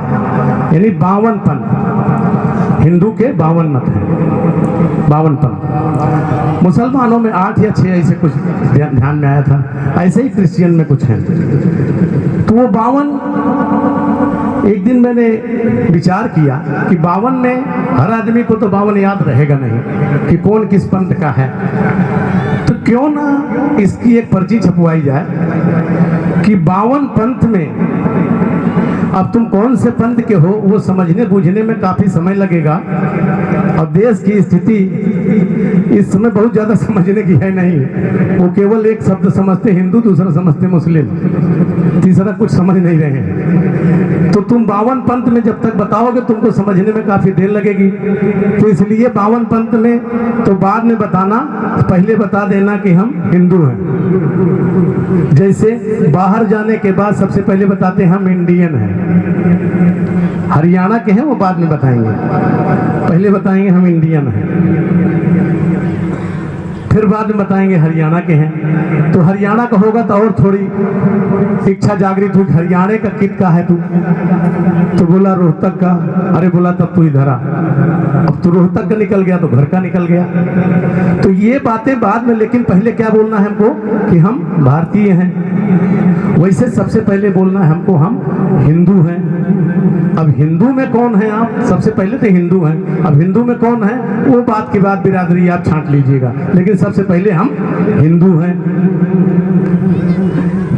यानी 52 पंथ। हिंदू के 52 मत हैं, 52 पंथ। मुसलमानों में 8 या 6 ऐसे कुछ ध्यान में आया था, ऐसे ही क्रिश्चियन में कुछ हैं। तो वो 52, एक दिन मैंने विचार किया कि 52 में हर आदमी को तो 52 याद रहेगा नहीं कि कौन किस पंथ का है, तो क्यों ना इसकी एक पर्ची छपवाई जाए कि 52 पंथ में अब तुम कौन से पंथ के हो वो समझने बूझने में काफी समय लगेगा। और देश की स्थिति इस समय बहुत ज्यादा समझने की है नहीं, वो केवल एक शब्द समझते हिंदू, दूसरा समझते मुस्लिम, तीसरा कुछ समझ नहीं रहे हैं। तो तुम 52 पंथ में जब तक बताओगे तुमको समझने में काफी देर लगेगी, तो इसलिए 52 पंथ में तो बाद में बताना, पहले बता देना कि हम हिंदू हैं। जैसे बाहर जाने के बाद सबसे पहले बताते हैं हम इंडियन हैं, हरियाणा के हैं वो बाद में बताएंगे, पहले बताएंगे हम इंडियन हैं, फिर बाद में बताएंगे हरियाणा के हैं। तो हरियाणा का होगा तो और थोड़ी इच्छा जागृत हुई, हरियाणा का कित का है तू, तो बोला रोहतक का, अरे बोला तब तू इधर आ। अब तो रोहतक का निकल गया तो घर का निकल गया। तो ये बातें बाद में, लेकिन पहले क्या बोलना है हमको कि हम भारतीय हैं। वैसे सबसे पहले बोलना है हमको हम हिंदू हैं। अब हिंदू में कौन है आप? सबसे पहले तो हिंदू हैं। अब हिंदू में कौन है वो बात की बात बिरादरी आप छांट लीजिएगा, लेकिन सबसे पहले हम हिंदू हैं।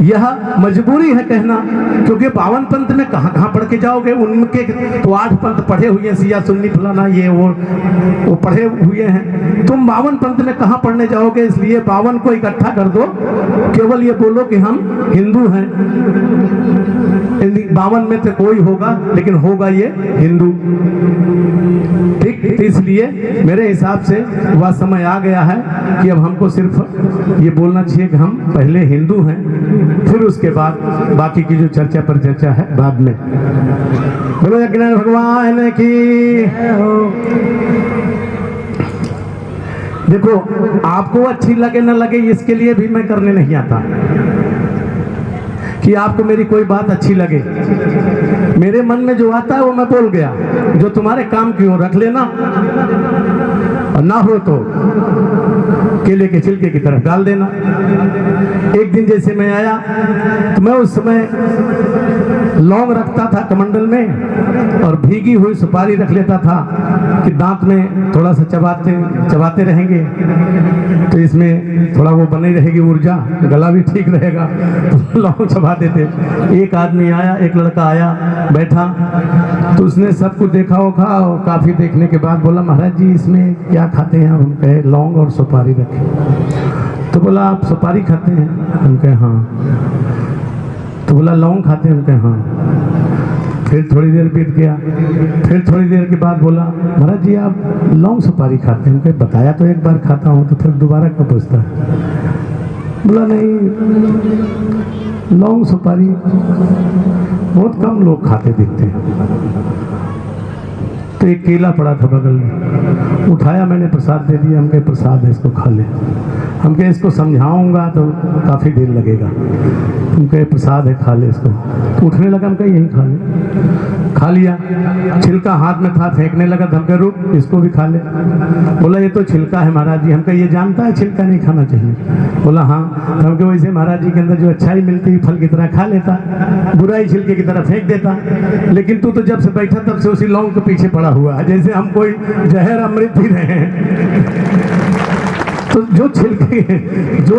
यह मजबूरी है कहना, क्योंकि 52 पंथ में कहाँ पढ़ के जाओगे? उनके तो 8 पंथ पढ़े हुए हैं, सिया सुन्नी फलाना ये वो पढ़े हुए हैं। तुम 52 पंथ में कहाँ पढ़ने जाओगे? इसलिए 52 को इकट्ठा कर दो, केवल ये बोलो कि हम हिंदू हैं। 52 में तो कोई होगा, लेकिन होगा ये हिंदू। ठीक, इसलिए मेरे हिसाब से वह समय आ गया है कि अब हमको सिर्फ ये बोलना चाहिए कि हम पहले हिंदू हैं, फिर उसके बाद बाकी की जो चर्चा पर चर्चा है बाद में। बोलो यज्ञनारायण भगवान की। देखो, आपको अच्छी लगे न लगे इसके लिए भी मैं करने नहीं आता कि आपको मेरी कोई बात अच्छी लगे। मेरे मन में जो आता है वो मैं बोल गया। जो तुम्हारे काम की हो रख लेना, और ना हो तो केले के छिलके की तरफ डाल देना। एक दिन जैसे मैं आया तो मैं उस समय लौंग रखता था कमंडल में और भीगी हुई सुपारी रख लेता था कि दांत में थोड़ा सा चबाते रहेंगे तो इसमें थोड़ा वो बनी रहेगी ऊर्जा, गला भी ठीक रहेगा। तो लौंग चबाते थे। एक आदमी आया, एक लड़का आया, बैठा, तो उसने सब कुछ देखा होगा और काफ़ी देखने के बाद बोला, महाराज जी इसमें क्या खाते हैं? हम कहे लौंग और सुपारी रखे। तो बोला आप सुपारी खाते हैं? हम कहे हाँ। तो बोला लौंग खाते हैं? हम कहे हाँ। फिर थोड़ी देर बीत गया, फिर थोड़ी देर के बाद बोला, महाराज जी आप लौंग सुपारी खाते हैं? हम कहे बताया तो एक बार खाता हूँ, तो फिर दोबारा कब पूछता है? बोला नहीं, लौंग सुपारी बहुत कम लोग खाते दिखते हैं। तो एक केला पड़ा था बगल में, उठाया मैंने, प्रसाद दे दिया। हम कहे प्रसाद है, इसको खा ले। हम कहे इसको समझाऊंगा तो काफ़ी देर लगेगा। हम कहे प्रसाद है, खा ले इसको। तो उठने लगा, हम कहे यही खा ले। खा लिया, छिलका हाथ में था, फेंकने लगा। हम कहे रुक, इसको भी खा ले। बोला ये तो छिलका है महाराज जी। हम कहे ये जानता है छिलका नहीं खाना चाहिए? बोला हाँ। हम कहे वैसे महाराज जी के अंदर जो अच्छाई मिलती है फल की तरह खा लेता, बुराई छिलके की तरह फेंक देता। लेकिन तू तो जब से बैठा तब से उसी लौंग के पीछे पड़ा हुआ है, जैसे हम कोई जहर अमृत पी रहे हैं। तो जो छिलके, जो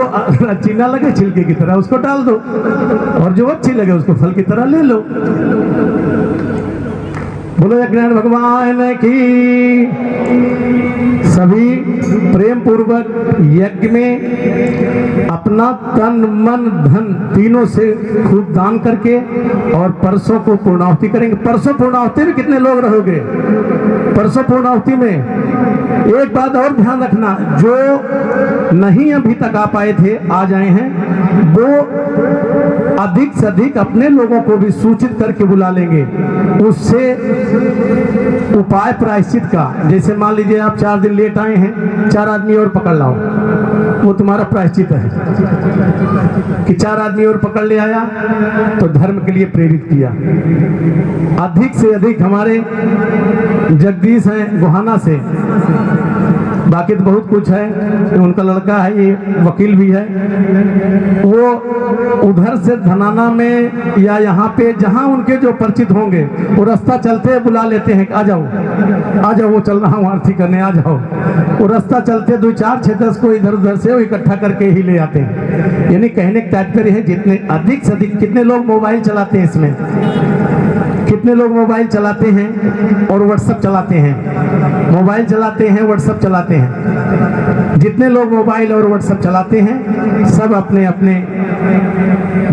अच्छी ना लगे छिलके की तरह उसको डाल दो, और जो अच्छी लगे उसको फल की तरह ले लो। बोलो यज्ञनारायण भगवान की। सभी प्रेम पूर्वक यज्ञ में अपना तन मन धन तीनों से खूब दान करके और परसों को पूर्णाहुति करेंगे। परसों पूर्णाहुति में कितने लोग रहोगे? परसों पूर्णाहुति में एक बात और ध्यान रखना, जो नहीं अभी तक आ पाए थे आ जाए हैं, वो अधिक से अधिक अपने लोगों को भी सूचित करके बुला लेंगे। उससे उपाय प्रायश्चित का, जैसे मान लीजिए आप 4 दिन लेट आए हैं, 4 आदमी और पकड़ लाओ, वो तुम्हारा प्रायश्चित है कि 4 आदमी और पकड़ ले आया तो धर्म के लिए प्रेरित किया। अधिक से अधिक हमारे जगदीश हैं गोहाना से, बाकी तो बहुत कुछ है। उनका लड़का है, ये वकील भी है, वो उधर से धनाना में या यहाँ पे जहाँ उनके जो परिचित होंगे वो रास्ता चलते बुला लेते हैं, आ जाओ आ जाओ, वो चल रहा हूँ आरती करने, आ जाओ। वो रास्ता चलते 2 4 6 10 को इधर उधर से वो इकट्ठा करके ही ले आते हैं। यानी कहने का तात्पर्य है जितने अधिक से अधिक, कितने लोग मोबाइल चलाते हैं इसमें, कितने लोग मोबाइल चलाते हैं और व्हाट्सएप चलाते हैं, मोबाइल चलाते हैं व्हाट्सएप चलाते हैं। जितने लोग मोबाइल और व्हाट्सएप चलाते हैं सब अपने अपने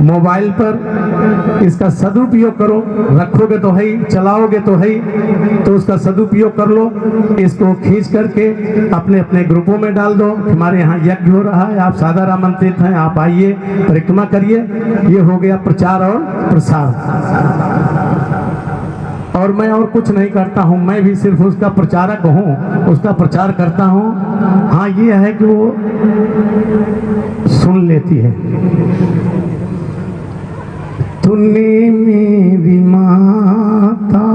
मोबाइल पर इसका सदुपयोग करो। रखोगे तो है ही, चलाओगे तो है ही, तो उसका सदुपयोग कर लो। इसको खींच करके अपने अपने ग्रुपों में डाल दो। हमारे यहाँ यज्ञ हो रहा है, आप सादर आमंत्रित हैं, आप आइए, परिक्रमा करिए। ये हो गया प्रचार और प्रसार। और मैं और कुछ नहीं करता हूँ, मैं भी सिर्फ उसका प्रचारक हूँ, उसका प्रचार करता हूँ। हाँ ये है कि वो सुन लेती है। तूने मेरी माता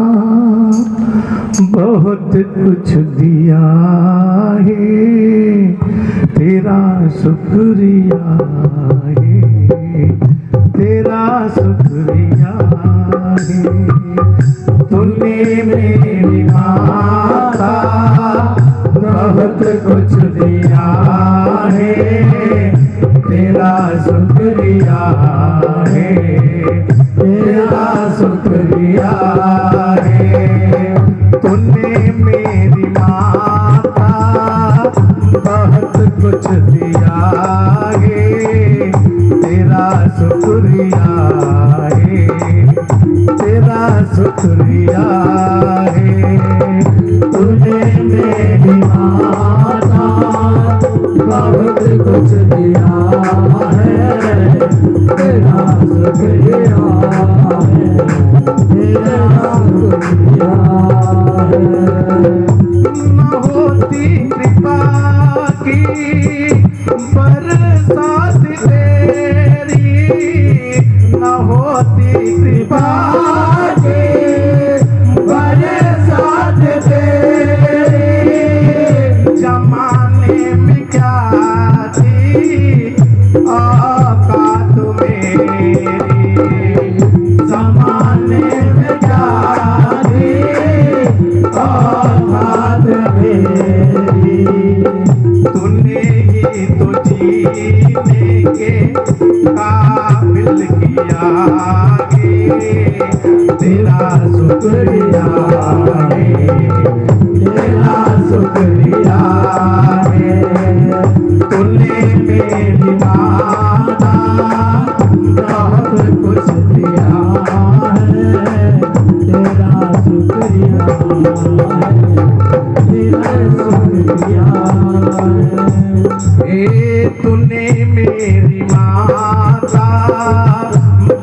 बहुत बहुत कुछ दिया है, तेरा शुक्रिया है, तेरा शुक्रिया है। तूने मेरी माता बहुत कुछ दिया है, तेरा शुक्रिया है, तेरा शुक्रिया है। तूने मेरी माता बहुत कुछ दिया है, तेरा शुक्रिया है, तेरा शुक्रिया है। तूने मेरी माता बहुत कुछ दिया है, तेरा शुक्रिया है, तेरा शुक्रिया है। न होती कृपा की बरसात तेरी, न होती कृपा की बरसात तेरी, जमाने में क्या थी औकात मेरी, जमाने में क्या थी औकात मेरी। तूने ही तो जीने के काबिल किया है, तेरा शुक्रिया है, तेरा शुक्रिया है। तूने मेरी माता बहुत कुछ दिया है, तेरा शुक्रिया है, तेरा शुक्रिया है। तूने मेरी माता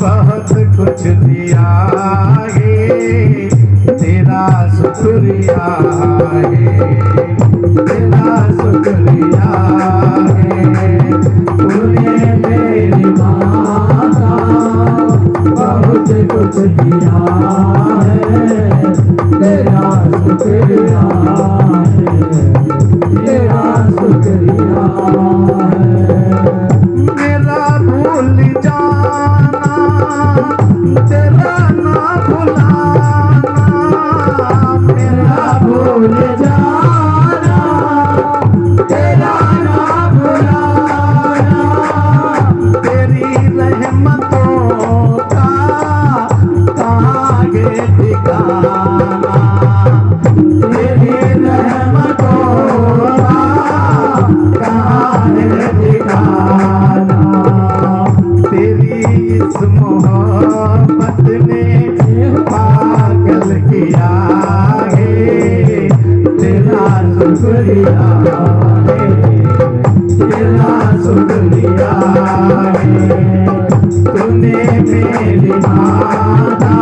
बहुत कुछ दिया है, तेरा शुक्रिया है, तेरा शुक्रिया है। तूने मेरी माता बहुत कुछ दिया है, तेरा शुक्रिया है, तेरा शुक्रिया है। मेरा भूल जाना, तेरा ना भुलाना, मेरा भूल जाना, तेरा ना भुलाना, तेरी रहमतों का कहाँ गे ठिकाना, तेरी रहमतों का कहाँ है ठिकाना। तेरी इस मोहब्बत ने पागल किया है, तेरा शुक्रिया है, तेरा शुक्रिया है। तूने मेरी माता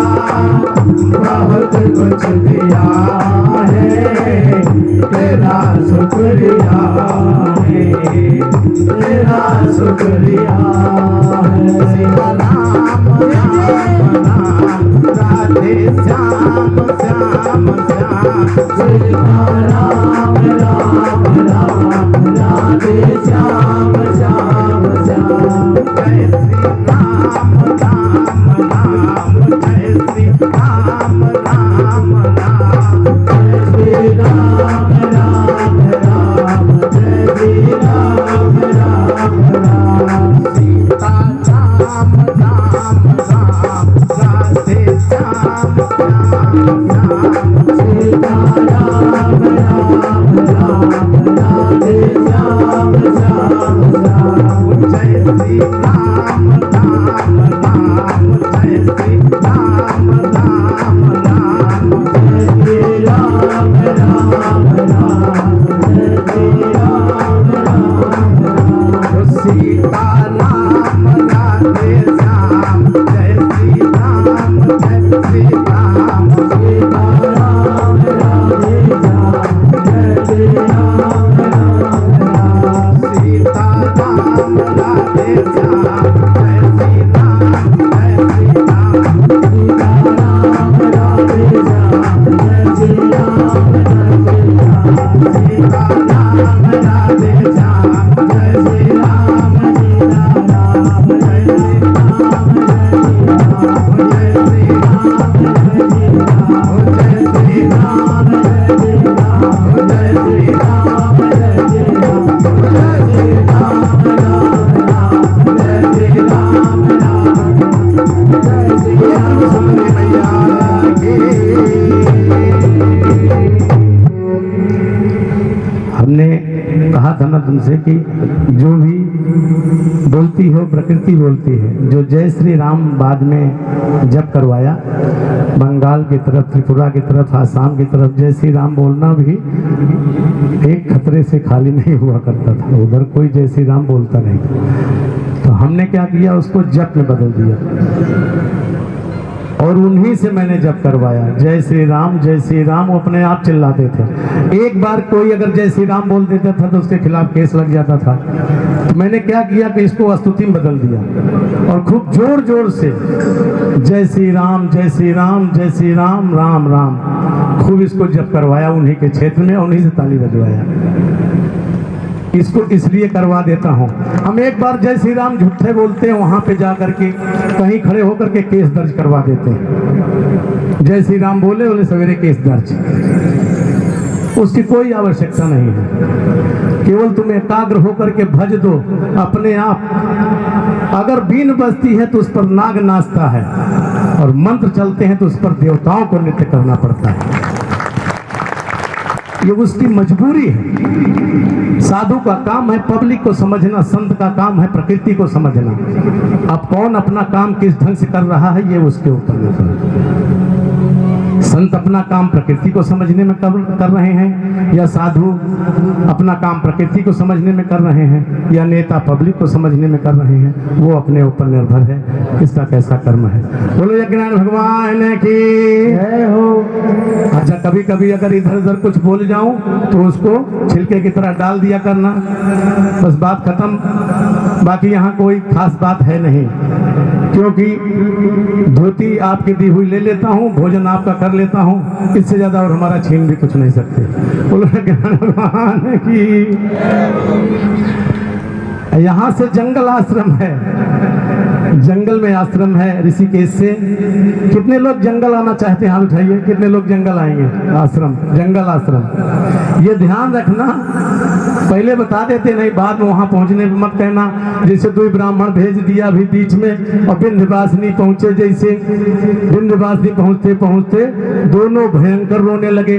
बहुत कुछ दिया है, तेरा शुक्रिया है, तेरा शुक्रिया है। सीताराम राम राम, राधे श्याम श्याम श्याम, सीताराम राम राम, राधे श्याम श्याम श्याम। जय श्री राम राम राम, जय श्री राम राम राम, जय श्री राम राम राम, जय श्री राम राम राम। सीता राम राम राम, राधे श्याम श्याम श्याम, सीता राम राम राम, राधे श्याम श्याम। तुमसे कि जो भी बोलती हो प्रकृति बोलती है। जो जय श्री राम बाद में जब करवाया, बंगाल की तरफ, त्रिपुरा की तरफ, आसाम की तरफ जय श्री राम बोलना भी एक खतरे से खाली नहीं हुआ करता था। उधर कोई जय श्री राम बोलता नहीं। तो हमने क्या किया, उसको जप में बदल दिया और उन्हीं से मैंने जप करवाया। जय श्री राम वो अपने आप चिल्लाते थे। एक बार कोई अगर जय श्री राम बोल देता था तो उसके खिलाफ केस लग जाता था। तो मैंने क्या किया कि इसको स्तुति में बदल दिया और खूब जोर जोर से जय श्री राम जय श्री राम जय श्री राम राम राम खूब इसको जप करवाया उन्हीं के क्षेत्र में, उन्हीं से ताली बजवाया। इसको इसलिए करवा देता हूँ, हम एक बार जय श्री राम झूठे बोलते हैं, वहां पे जा करके कहीं खड़े होकर के केस दर्ज करवा देते हैं। जय श्री राम बोले बोले सवेरे केस दर्ज, उसकी कोई आवश्यकता नहीं है। केवल तुम एकाग्र होकर के भज दो अपने आप। अगर बीन बजती है तो उस पर नाग नाचता है और मंत्र चलते हैं तो उस पर देवताओं को नृत्य करना पड़ता है। ये उसकी मजबूरी है। साधु का काम है पब्लिक को समझना, संत का काम है प्रकृति को समझना। अब कौन अपना काम किस ढंग से कर रहा है ये उसके ऊपर निर्भर है। संत अपना काम प्रकृति को समझने में कर रहे हैं या साधु अपना काम प्रकृति को समझने में कर रहे हैं या नेता पब्लिक को समझने में कर रहे हैं, वो अपने ऊपर निर्भर है किसका कैसा कर्म है। बोलो यज्ञनारायण भगवान की जय हो। अच्छा, कभी कभी अगर इधर उधर कुछ बोल जाऊं तो उसको छिलके की तरह डाल दिया करना, बस बात खत्म। बाकी यहाँ कोई खास बात है नहीं, क्योंकि धोती आपकी दी हुई ले लेता हूँ, भोजन आपका कर लेता हूँ, इससे ज्यादा और हमारा छीन भी कुछ नहीं सकते। बोलो भगवान की। यहाँ से जंगल आश्रम है, जंगल में आश्रम है ऋषिकेश से। कितने लोग जंगल आना चाहते हैं हाथ उठाइए। कितने लोग जंगल आएंगे? आश्रम, जंगल आश्रम। ये ध्यान रखना, पहले बता देते नहीं, बाद में वहां पहुंचने में मत कहना जैसे 2 ब्राह्मण भेज दिया अभी बीच में और विंध्यवासिनी पहुंचे। जैसे विंध्यवासिनी पहुंचते पहुंचते दोनों भयंकर रोने लगे।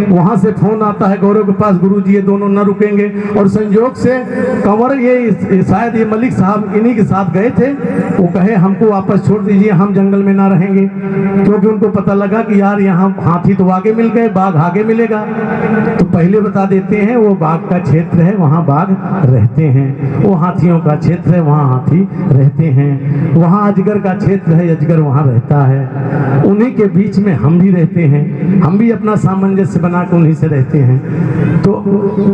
वहां से फोन आता है गौरव के पास, गुरुजी ये दोनों न रुकेंगे। और संयोग से कंवर ये शायद ये मलिक साहब इन्हीं के साथ गए थे। वो कहे हमको वापस छोड़ दीजिए, हम जंगल में ना रहेंगे, क्योंकि उनको पता लगा कि यार यहाँ हाथी तो आगे मिल गए, बाघ आगे मिलेगा। तो पहले बता देते हैं वो बाघ का क्षेत्र है, वहाँ बाघ रहते हैं। वो हाथियों का क्षेत्र है, वहाँ हाथी रहते हैं। वहाँ अजगर का क्षेत्र है, अजगर वहाँ रहता है। उन्हीं के बीच में हम भी रहते हैं, हम भी अपना सामंजस्य बना के उन्हीं से रहते हैं। तो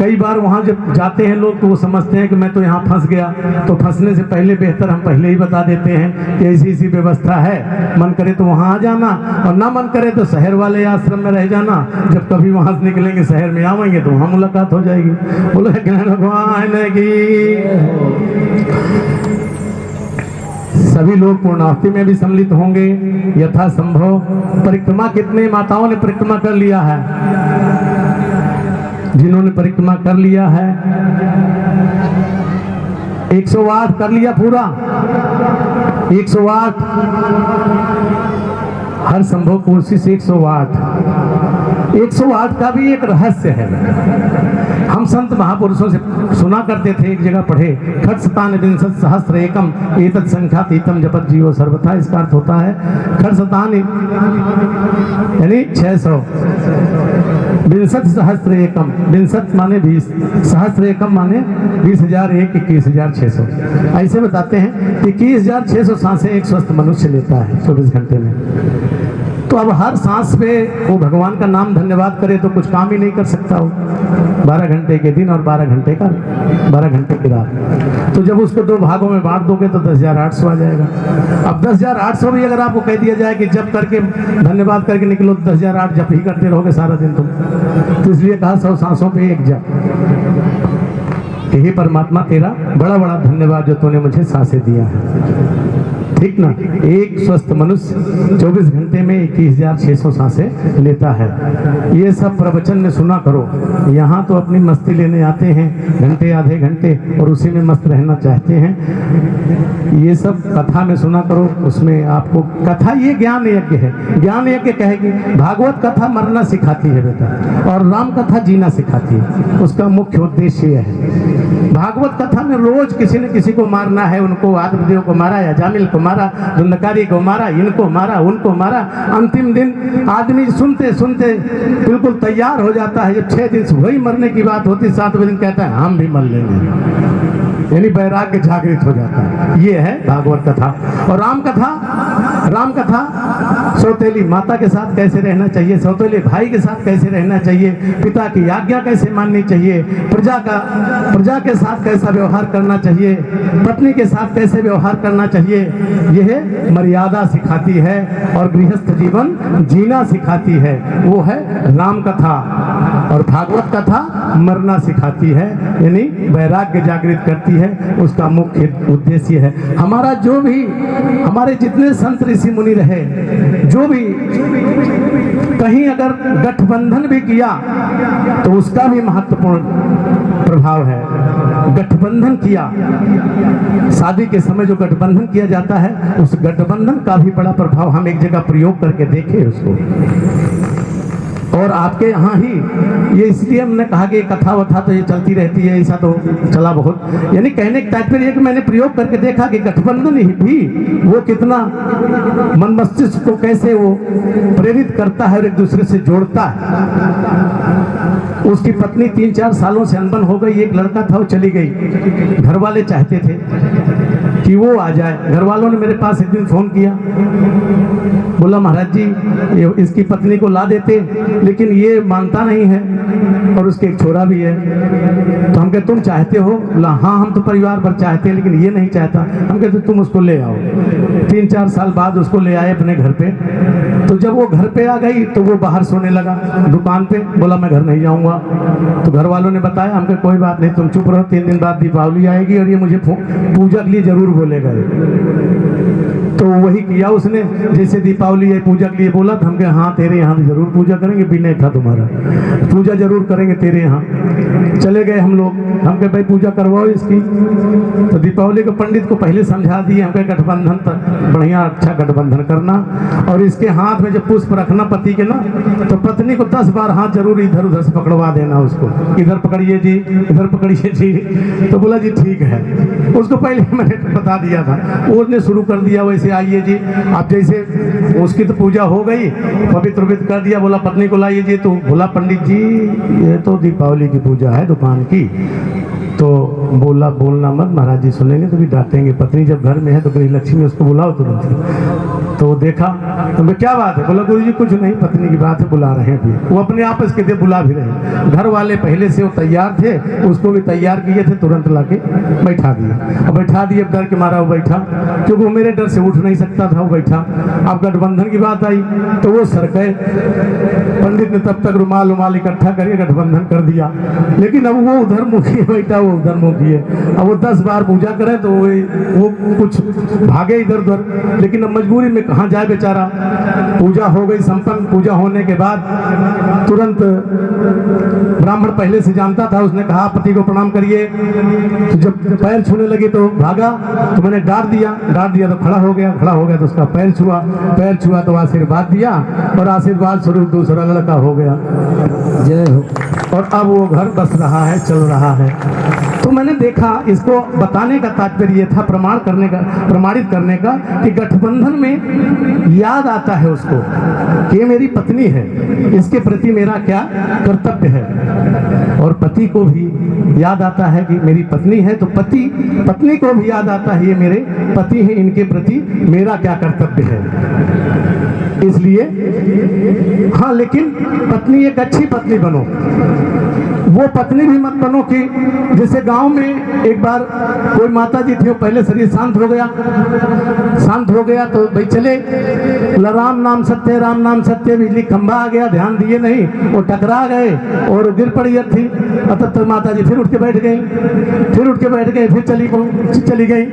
कई बार वहाँ जब जाते हैं लोग तो वो समझते हैं कि मैं तो यहाँ फंस गया। तो फंसने से पहले बेहतर हम पहले ही बता देते हैं कि ऐसी ऐसी व्यवस्था है, मन करे तो वहाँ आ जाना और ना मन करे तो शहर वाले आश्रम में रह जाना। जब कभी वहाँ से निकलेंगे शहर में आवेंगे तो वहाँ मुलाकात हो जाएगी। बोलो भगवान की। सभी लोग पूर्णाहुति में भी सम्मिलित होंगे यथा संभव। परिक्रमा कितने माताओं ने परिक्रमा कर लिया है? जिन्होंने परिक्रमा कर लिया है 108 कर लिया पूरा, 108 हर संभव कोशिश 108 का भी एक रहस्य है। हम संत महापुरुषों से सुना करते थे, एक जगह पढ़े, खट शतान विंशत सहस्र एकम एतत् संख्यातीतम जपत जीवो सर्वथा। इसका अर्थ होता है खट शतान यानी 600, विंशत सहस्र एकम, विंशत माने 20, सहस्र एकम माने 20,001, 21,600। ऐसे बताते हैं 21,600 सांसें एक स्वस्थ मनुष्य लेता है 24 घंटे में। तो अब हर सांस पे वो भगवान का नाम धन्यवाद करे तो कुछ काम ही नहीं कर सकता हो। 12 घंटे के दिन और 12 घंटे की रात। तो जब उसको 2 भागों में बांट दोगे तो 10,800 आ जाएगा। अब 10,800 भी अगर आपको कह दिया जाए कि जब करके धन्यवाद करके निकलो तो 10,008 जप ही करते रहोगे सारा दिन तुम। तो इसलिए कहा 100 सांसों पे एक जप। हे परमात्मा तेरा बड़ा बड़ा धन्यवाद जो तूने मुझे सांसें दिया है। ठीक ना? एक स्वस्थ मनुष्य 24 घंटे में 21,600 सांसें लेता है। ये सब प्रवचन में सुना करो। यहाँ तो अपनी मस्ती लेने आते हैं घंटे आधे घंटे और उसी में मस्त रहना चाहते हैं। ये सब कथा में सुना करो, उसमें आपको कथा ये ज्ञान यज्ञ है। ज्ञान यज्ञ कहेगी भागवत कथा मरना सिखाती है बेटा, और राम कथा जीना सिखाती है। उसका मुख्य उद्देश्य यह है। भागवत कथा में रोज किसी न किसी को मारना है, उनको आदिदेव को मारा या जामिल को मारा, धुंधकारी को मारा, इनको मारा, उनको मारा। अंतिम दिन आदमी सुनते सुनते बिल्कुल तैयार हो जाता है। जब 6 दिन से वही मरने की बात होती, 7वें दिन कहता है हम भी मर लेंगे, यानी वैराग्य जागृत हो जाता है। ये है भागवत कथा। और राम कथा सौतेली माता के साथ कैसे रहना चाहिए, सौतेली भाई के साथ कैसे रहना चाहिए, पिता की आज्ञा कैसे माननी चाहिए, प्रजा के साथ कैसा व्यवहार करना चाहिए, पत्नी के साथ कैसे व्यवहार करना चाहिए, यह मर्यादा सिखाती है और गृहस्थ जीवन जीना सिखाती है। वो है राम कथा। और भागवत कथा मरना सिखाती है, यानी वैराग्य जागृत करती है। उसका मुख्य उद्देश्य है हमारा जो भी, हमारे जितने संत ऋषि मुनि रहे, जो भी कहीं अगर गठबंधन भी किया तो उसका भी महत्वपूर्ण प्रभाव है। गठबंधन किया, शादी के समय जो गठबंधन किया जाता है, उस गठबंधन का भी बड़ा प्रभाव हम एक जगह प्रयोग करके देखें उसको। और आपके यहाँ ही ये इसलिए हमने कहा कि कथा वथा तो ये चलती रहती है, ऐसा तो चला बहुत, यानी कहने का तात्पर्य है कि मैंने प्रयोग करके देखा कि गठबंधन ही भी वो कितना मन मस्तिष्क को कैसे वो प्रेरित करता है और एक दूसरे से जोड़ता है। उसकी पत्नी 3-4 सालों से अनबन हो गई, एक लड़का था वो चली गई, घर वाले चाहते थे कि वो आ जाए। घर वालों ने मेरे पास एक दिन फोन किया, बोला महाराज जी इसकी पत्नी को ला देते, लेकिन ये मानता नहीं है और उसके एक छोरा भी है। तो हम कहते तुम चाहते हो? बोला हाँ हम तो परिवार भर चाहते हैं, लेकिन ये नहीं चाहता। हम कहते तुम उसको ले आओ। 3-4 साल बाद उसको ले आए अपने घर पे। तो जब वो घर पे आ गई तो वो बाहर सोने लगा दुकान पे। बोला मैं घर नहीं जाऊंगा। तो घर वालों ने बताया, हम कहे कोई बात नहीं तुम चुप रहो, 3 दिन बाद दीपावली आएगी और ये मुझे पूजा के लिए जरूर बोलेगा। तो वही किया उसने, जैसे दीपावली है पूजा के लिए बोला तो हम कहे हाँ तेरे यहाँ जरूर पूजा करेंगे, विनय था तुम्हारा, पूजा जरूर करेंगे तेरे यहाँ। चले गए हम लोग, हम कहे भाई पूजा करवाओ इसकी। तो दीपावली को पंडित को पहले समझा दिए, हम कहे गठबंधन तक बढ़िया अच्छा गठबंधन करना, और इसके हाथ में जब पुष्प रखना पति के ना, तो पत्नी को 10 बार हाथ जरूर इधर उधर से पकड़वा देना उसको, इधर पकड़िए जी, इधर पकड़िए जी। तो बोला जी ठीक है। उसको पहले मैंने बता दिया था, उसने शुरू कर दिया वैसे आइए जी आप, जैसे उसकी तो पूजा हो गई, पवित्र कर दिया, बोला पत्नी को लाइए जी। तो बोला पंडित जी ये तो दीपावली की पूजा है दुकान की। तो बोला बोलना मत, महाराज जी सुनेंगे तो भी डांटेंगे। पत्नी जब घर में है तो गृह लक्ष्मी उसको बुलाओ तुरंत। तो देखा तो मैं क्या बात है? बोला गुरु जी कुछ नहीं, पत्नी की बात है, बुला रहे हैं अभी। वो अपने आप इसके थे बुला भी रहे, घर वाले पहले से वो तैयार थे, उसको भी तैयार किए थे, तुरंत लाके बैठा दिया। अब बैठा दिए, डर के मारा वो बैठा, क्योंकि वो मेरे डर से उठ नहीं सकता था, वो बैठा। अब गठबंधन की बात आई तो वो सर गए। पंडित ने तब तक रुमाल इकट्ठा करके गठबंधन कर दिया, लेकिन अब वो उधर मुखी बैठा, वो उधर मुखी है। अब वो 10 बार पूजा करे तो वो कुछ भागे इधर उधर, लेकिन अब मजबूरी में कहाँ जाए बेचारा। पूजा हो गई संपन्न। पूजा होने के बाद तुरंत ब्राह्मण पहले से जानता था, उसने कहा पति को प्रणाम करिए। तो जब पैर छूने लगे तो भागा, तो मैंने डांट दिया तो खड़ा हो गया तो उसका पैर छुआ तो आशीर्वाद दिया, और आशीर्वाद स्वरूप दूसरा लड़का हो गया। जय हो। और अब वो घर बस रहा है, चल रहा है। तो मैंने देखा, इसको बताने का तात्पर्य ये था, प्रमाणित करने का कि गठबंधन में याद आता है उसको कि ये मेरी पत्नी है, इसके प्रति मेरा क्या कर्तव्य है। और पति को भी याद आता है कि मेरी पत्नी है, तो पत्नी को भी याद आता है ये मेरे पति हैं, इनके प्रति मेरा क्या कर्तव्य है। इसलिए हाँ, लेकिन पत्नी एक अच्छी पत्नी बनो। वो पत्नी भी मत बनो कि जैसे गांव में एक बार कोई माता जी थी, वो पहले शरीर शांत हो गया तो भाई चले, राम नाम सत्य, बिजली खंभा आ गया, ध्यान दिए नहीं, वो टकरा गए और गिर पड़ी थी। तब तक माता जी फिर उठ के बैठ गई, फिर चली गई।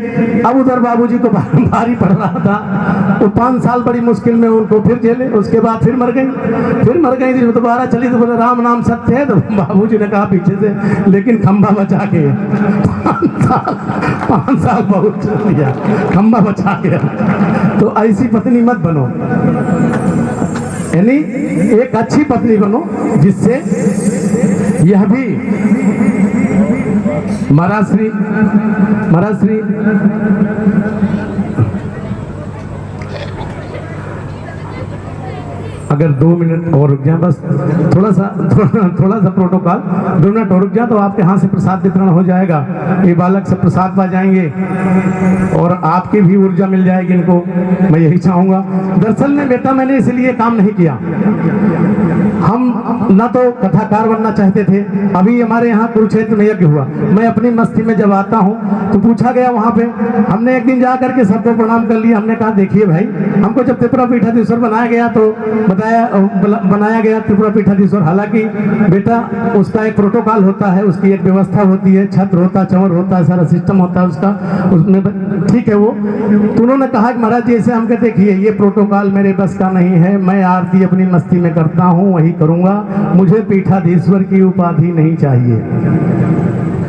अब उधर बाबूजी को भारी पड़ रहा था, तो 5 साल बड़ी मुश्किल में उनको फिर झेले। उसके बाद फिर मर गई, दोबारा चली तो बोले राम नाम सत्य है। तो बाबूजी ने कहा पीछे से, लेकिन खंभा बचा के 5 साल बहुत चल दिया, खंभा बचा गया। तो ऐसी पत्नी मत बनो, यानी एक अच्छी पत्नी बनो जिससे यह भी महाराज श्री अगर 2 मिनट और रुक जाए, बस थोड़ा सा प्रोटोकॉल, 2 मिनट और रुक जाए तो आपके हाथ से प्रसाद वितरण हो जाएगा। ये बालक सब प्रसाद पा जाएंगे और आपकी भी ऊर्जा मिल जाएगी इनको, मैं यही चाहूँगा। दरअसल में बेटा मैंने इसलिए काम नहीं किया, हम ना तो कथाकार बनना चाहते थे। अभी हमारे यहाँ कुरुक्षेत्र में यज्ञ हुआ, मैं अपनी मस्ती में जब आता हूँ तो पूछा गया वहाँ पे, हमने एक दिन जा करके सबको प्रणाम कर लिया। हमने कहा देखिए भाई, हमको जब त्रिपुरा पीठाधीश्वर बनाया गया तो बनाया गया त्रिपुरा पीठाधीश्वर। हालांकि बेटा उसका एक प्रोटोकॉल होता है, उसकी एक व्यवस्था होती है, छत्र होता है, चंवर होता है, सारा सिस्टम होता है उसका, उसमें ठीक है वो। तो उन्होंने कहा कि महाराज जी ऐसे हम कहते देखिए ये प्रोटोकॉल मेरे बस का नहीं है, मैं आरती अपनी मस्ती में करता हूँ, वही करूँगा, मुझे पीठाधीश्वर की उपाधि नहीं चाहिए।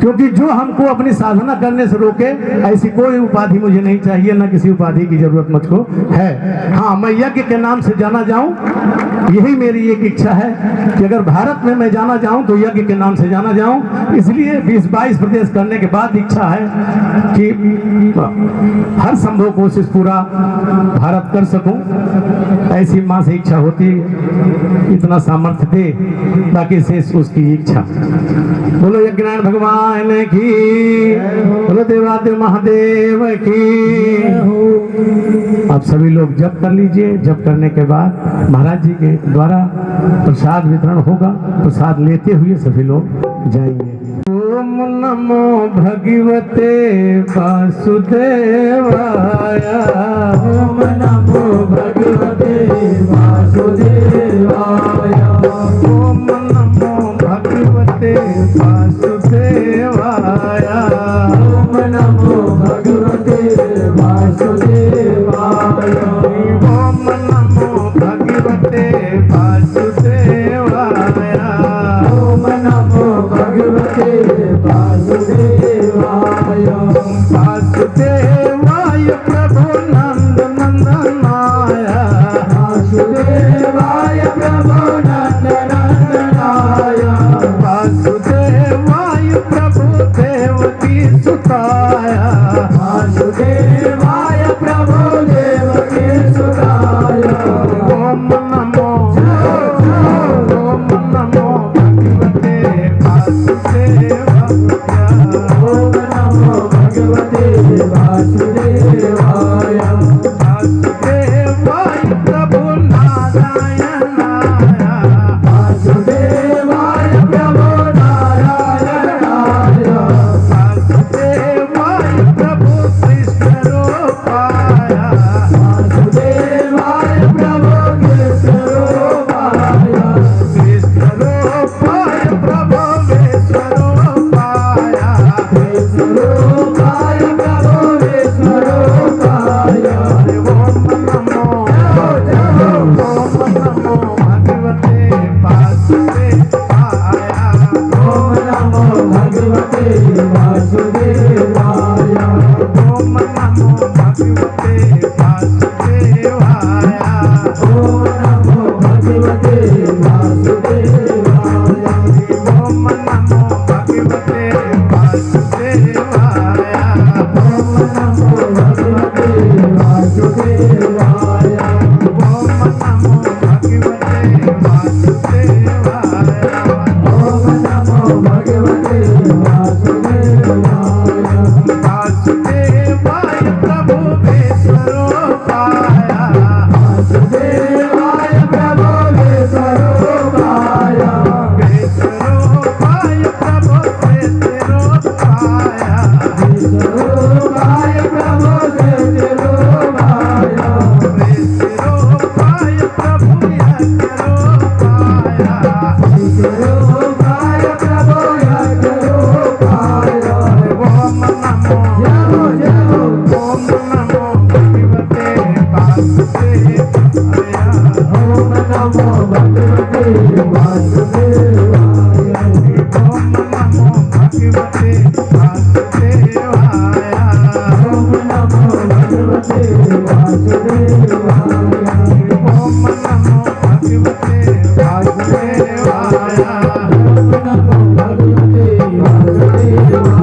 क्योंकि जो हमको अपनी साधना करने से रोके ऐसी कोई उपाधि मुझे नहीं चाहिए, ना किसी उपाधि की जरूरत मुझको है। हाँ, मैं यज्ञ के नाम से जाना जाऊं, यही मेरी एक इच्छा है कि अगर भारत में मैं जाना जाऊं तो यज्ञ के नाम से जाना जाऊं। इसलिए 20-22 प्रदेश करने के बाद इच्छा है कि हर संभव कोशिश पूरा भारत कर सकूं, ऐसी माँ से इच्छा होती, इतना सामर्थ्य दे ताकि शेष उसकी इच्छा। बोलो यज्ञनारायण भगवान की, बोलो देवादेव महादेव की। आप सभी लोग जप कर लीजिए, जप करने के बाद महाराज जी के द्वारा प्रसाद वितरण होगा, प्रसाद लेते हुए सभी लोग जाएंगे। ओम नमो भगवते वासुदेवाय, ओम नमो भगवते वासुदेवाय, ओम नमो भगवते वासुदेवाय, ओम नमो भगवते वासुदेवाय, ओम नमो भगवते वासुदेवाय, ओम नमो भगवते वासुदेवाय, वासुदेवाय प्रभु नंद नंदनाय, वासुदेवाय प्रभु नंद नंदनाय, वासुदेवाय प्रभु देवकी सुताय, वासुदेवाय प्रभु देवकी सुताय, ओम नमो भगवते वासुदेवाय, ओम नमो भगवते वासुदेवाय, वासुदेवाय प्रभु नारायणाय, वासुदेवाय प्रभु नारायणाय, वासुदेवाय प्रभु कृष्ण रूपाय, वासुदेवाय प्रभु कृष्ण रूपाय, कृष्ण रूपाय प्रभु विश्वरूपाय, कृष्ण रूपाय प्रभु विश्वरूपाय, ओम नमो भगवते वासुदेवाय, ओम नमो भगवते वासुदेवाय, ओम नमो भगवते वासुदेवाय, ओम नमो भगवते वासुदेवाय, ओम नमो भगवते वासुदेवाय, ओम नमो भगवते वासुदेवाय, ओम नमो भगवते वासुदेवाय, ओम नमो भगवते वासुदेवाय, वासुदेवाय प्रभु विश्वरूपाय, वासुदेवाय प्रभु विश्वरूपाय, विश्वरूपाय प्रभु विश्वरूपाय, विश्वरूपाय प्रभु विश्वरूपाय, विश्वरूपाय प्रभु यज्ञरूपाय, विश्वरूपाय प्रभु यज्ञरूपाय, ओम नमो भगवते वासुदेवाय, ओम नमो भगवते वासुदेवाय, ओम नमो भगवते वासुदेवाय, ओम नमो भगवते वासुदेवाय, ओम नमो भगवते वासुदेवाय, ओम नमो भगवते वासुदेवाय।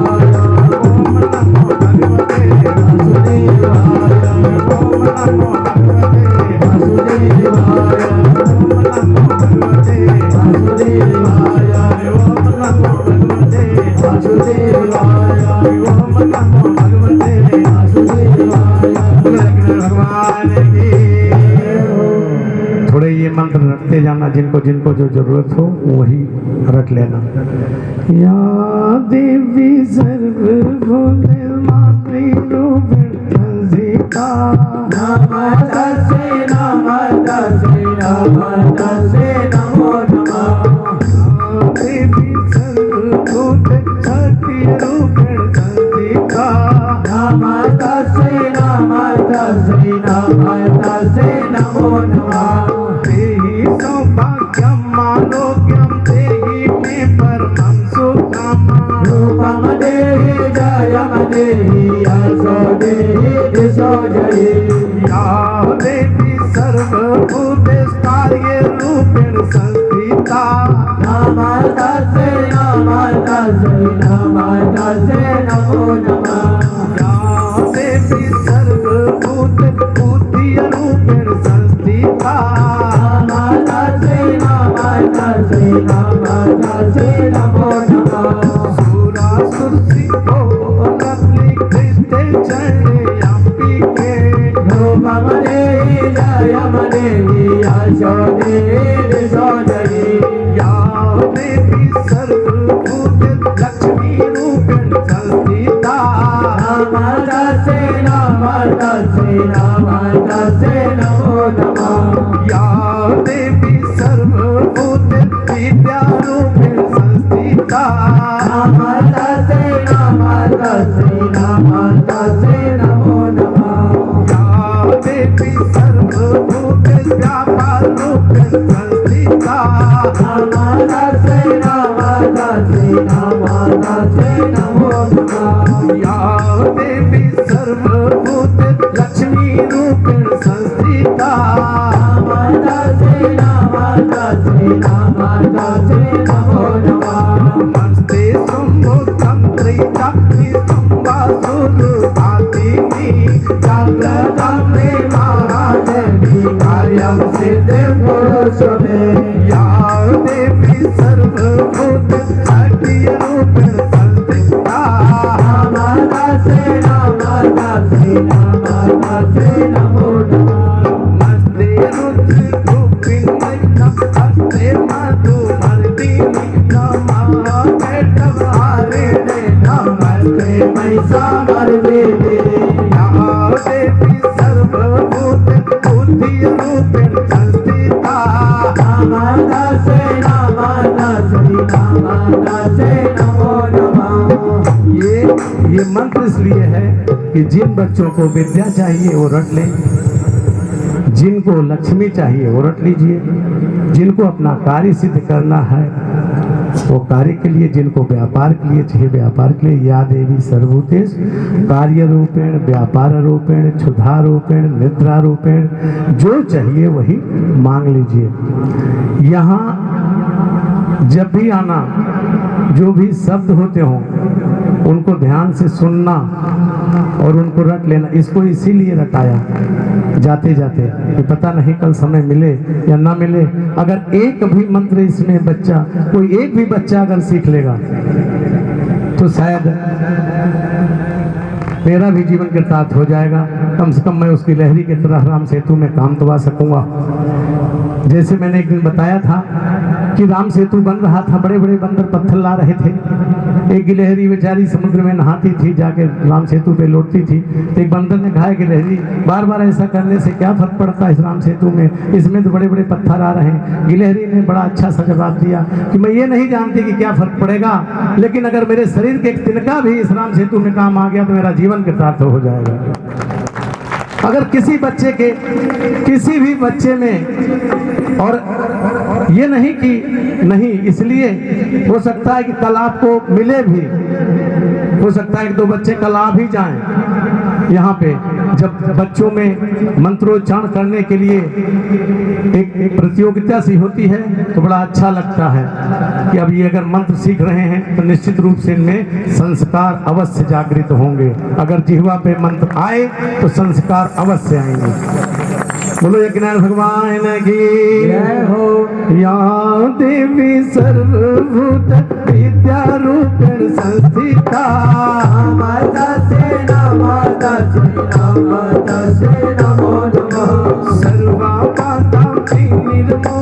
मंत्र रटते जाना, जिनको जिनको जो जरूरत हो वही रट लेना। या देवी सर्वभूते मातृरूपिणी संस्थिता नमस्तस्यै नमस्तस्यै नमस्तस्यै नमो नमः। देवी सर्वभूते शक्तिरूपिणी संस्थिता नमस्तस्यै नमस्तस्यै नमस्तस्यै नमो नमः। देहि सौभाग्यम् आरोग्यं देहि मे परमं सुखम् रूपं देहि जयं देहि यशो देहि दिशो जयि। या देवी सर्वभूते कार्यरूपिणी संस्थिता नमस्तस्यै नमस्तस्यै नमस्तस्यै नमो नमः। या देवी सर्वभूते बुद्धिरूपिणी संस्थिता नमस्तस्यै नमस्तस्यै नमस्तस्यै नमो नमः। रूपं देहि जयं देहि यशो देहि दिशो जयि। या देवी सर्वभूते लक्ष्मीरूपिणी संस्थिता नमस्तस्यै नमस्तस्यै नमस्तस्यै नमो नमः। या देवी सर्वभूते विद्यारूपिणी संस्थिता नमस्तस्यै नमस्तस्यै नमस्तस्यै नमो नमः। या देवी सर्वभूते व्यापारूपिणी संस्थिता नमस्तस्यै नमस्तस्यै नमस्तस्यै नमो नमः। या देवी सर्वभूते लक्ष्मीरूपिणी संस्थिता नमस्तस्यै नमस्तस्यै नमस्तस्यै नमो नमः। नमस्ते शम्भुतन्त्रिता स्तम्भासुरभातिनी जाग्रतं मे महादेवी कार्यं सिद्धिं कुरुषु मे। या देवी सर्वभूते शक्तिरूपिणी संस्थिता नमस्तस्यै नमस्तस्यै नमस्तस्यै नमो नमः। नमस्ते रुद्ररूपिणी नमस्ते मधुमर्दिनी नमः पेटवारिणे नमस्ते महिषामर्दिनी। या देवी सर्वभूते बुद्धिरूपिणी संस्थिता नमस्तस्यै नमस्तस्यै नमस्तस्यै नमो नमः। ये मंत्र इसलिए है कि जिन बच्चों को विद्या चाहिए वो रट लें, जिनको लक्ष्मी चाहिए वो रट लीजिए, जिनको अपना कार्य सिद्ध करना है वो कार्य के लिए, जिनको व्यापार के लिए चाहिए व्यापार के लिए। या देवी सर्वभूतेष कार्य रूपेण व्यापार रूपेण क्षुधा रूपेण निद्रा रूपेण, जो चाहिए वही मांग लीजिए। यहाँ जब भी आना, जो भी शब्द होते हों उनको ध्यान से सुनना और उनको रट लेना। इसको इसीलिए रटाया जाते जाते कि पता नहीं कल समय मिले या ना मिले। अगर एक भी मंत्र इसमें बच्चा, कोई एक भी बच्चा अगर सीख लेगा तो शायद मेरा भी जीवन कृतार्थ हो जाएगा। कम से कम मैं उसकी लहरी की तरह राम सेतु में काम तो आ सकूंगा। जैसे मैंने एक दिन बताया था कि राम सेतु बन रहा था, बड़े बड़े बंदर पत्थर ला रहे थे, एक गिलहरी बेचारी समुद्र में नहाती थी, जाके राम सेतु पे लौटती थी। एक बंदर ने कहा गिलहरी बार बार ऐसा करने से क्या फर्क पड़ता है इस राम सेतु में, इसमें तो बड़े बड़े पत्थर आ रहे हैं। गिलहरी ने बड़ा अच्छा सा जवाब दिया कि मैं ये नहीं जानती कि क्या फर्क पड़ेगा, लेकिन अगर मेरे शरीर के एक तिनका भी इस राम सेतु में काम आ गया तो मेरा जीवन कृतार्थ हो जाएगा। अगर किसी बच्चे के, किसी भी बच्चे में, और ये नहीं कि नहीं, इसलिए हो सकता है कि कल आपको मिले भी, हो सकता है कि 2 बच्चे कल आ भी जाएं यहाँ पे। जब बच्चों में मंत्रोच्चारण करने के लिए एक प्रतियोगिता सी होती है तो बड़ा अच्छा लगता है कि अब ये अगर मंत्र सीख रहे हैं तो निश्चित रूप से इनमें संस्कार अवश्य जागृत होंगे। अगर जिह्वा पे मंत्र आए तो संस्कार अवश्य आएंगे। बोलो यज्ञनारायण भगवान की जय हो। या देवी सर्वभूत विद्या रूपेण संस्थिता नमो नमः। सर्वा माता निर्मो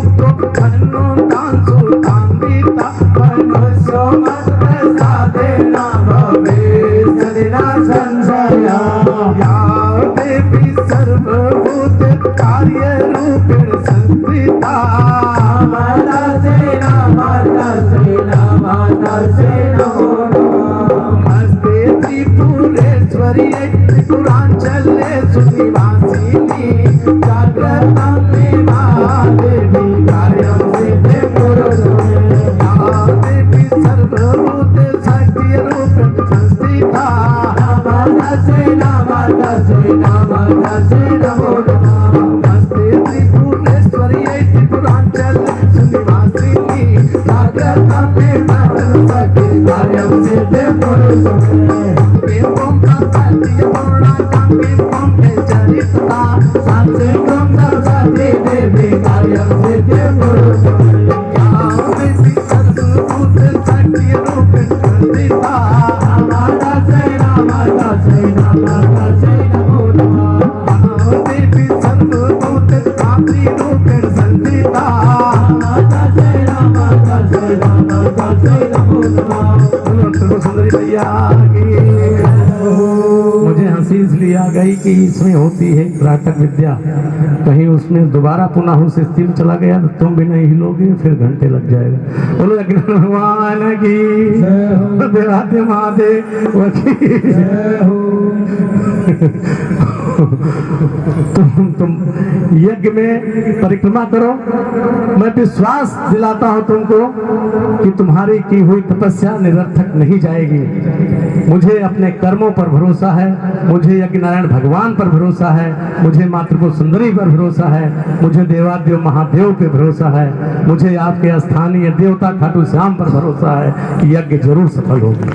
सीता माता सेना माता सेना माता सेना नमस्ते त्रिपुरेश्वरी त्रिपुरांचले सुनिवासिनी जागृता में महादेवी कार्यम सिद्धे पुरुषमे देवी सर्वभूत शक्ति रूप संस्थिता माता सेना माता सेना माता सेना नमस्ते त्रिपुरेश्वरी त्रिपुरांचल सुनिवासिनी जागृता में महादेवी कार्यम सिद्धे पुरुषमे एवं प्रपंच पूर्णा कांगे पंखे चरिता सांसे क्रम सरस्वती देवी कार्यम सिद्धे पुरुषमे देवी सर्वभूत शक्ति रूप संस्थिता माता सेना माता सेना माता सेना देवी सर्वभूत शांति रूप संस्थिता माता सेना माता सेना माता सेना सुंदरी भैया की मुझे हंसी इसलिए आ गई कि इसमें होती है राटक विद्या, कहीं उसमें दोबारा पुनः उस स्थिति में चला गया तो तुम भी नहीं हिलोगे, फिर घंटे लग जाएगा। बोलो अग्नि भगवान की देवाते महादेव की तुम यज्ञ में परिक्रमा करो। मैं विश्वास दिलाता हूं तुमको कि तुम्हारी की हुई तपस्या निरर्थक नहीं जाएगी। मुझे अपने कर्मों पर भरोसा है, मुझे यज्ञ नारायण भगवान पर भरोसा है, मुझे मातृभूत सुंदरी पर भरोसा है, मुझे देवादेव महादेव पे भरोसा है, मुझे आपके स्थानीय देवता खाटू श्याम पर भरोसा है कि यज्ञ जरूर सफल होगा।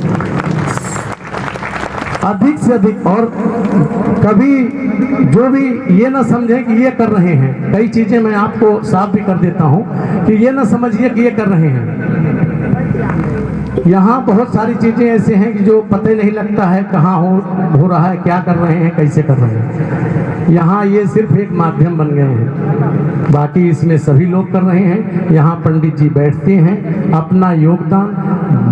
अधिक से अधिक और कभी जो भी ये ना समझे कि ये कर रहे हैं, कई चीजें मैं आपको साफ भी कर देता हूं कि ये ना समझिए कि ये कर रहे हैं। यहाँ बहुत सारी चीजें ऐसे हैं कि जो पता नहीं लगता है कहाँ हो रहा है, क्या कर रहे हैं, कैसे कर रहे हैं। यहाँ ये सिर्फ एक माध्यम बन गए हैं, बाकी इसमें सभी लोग कर रहे हैं। यहाँ पंडित जी बैठते हैं, अपना योगदान,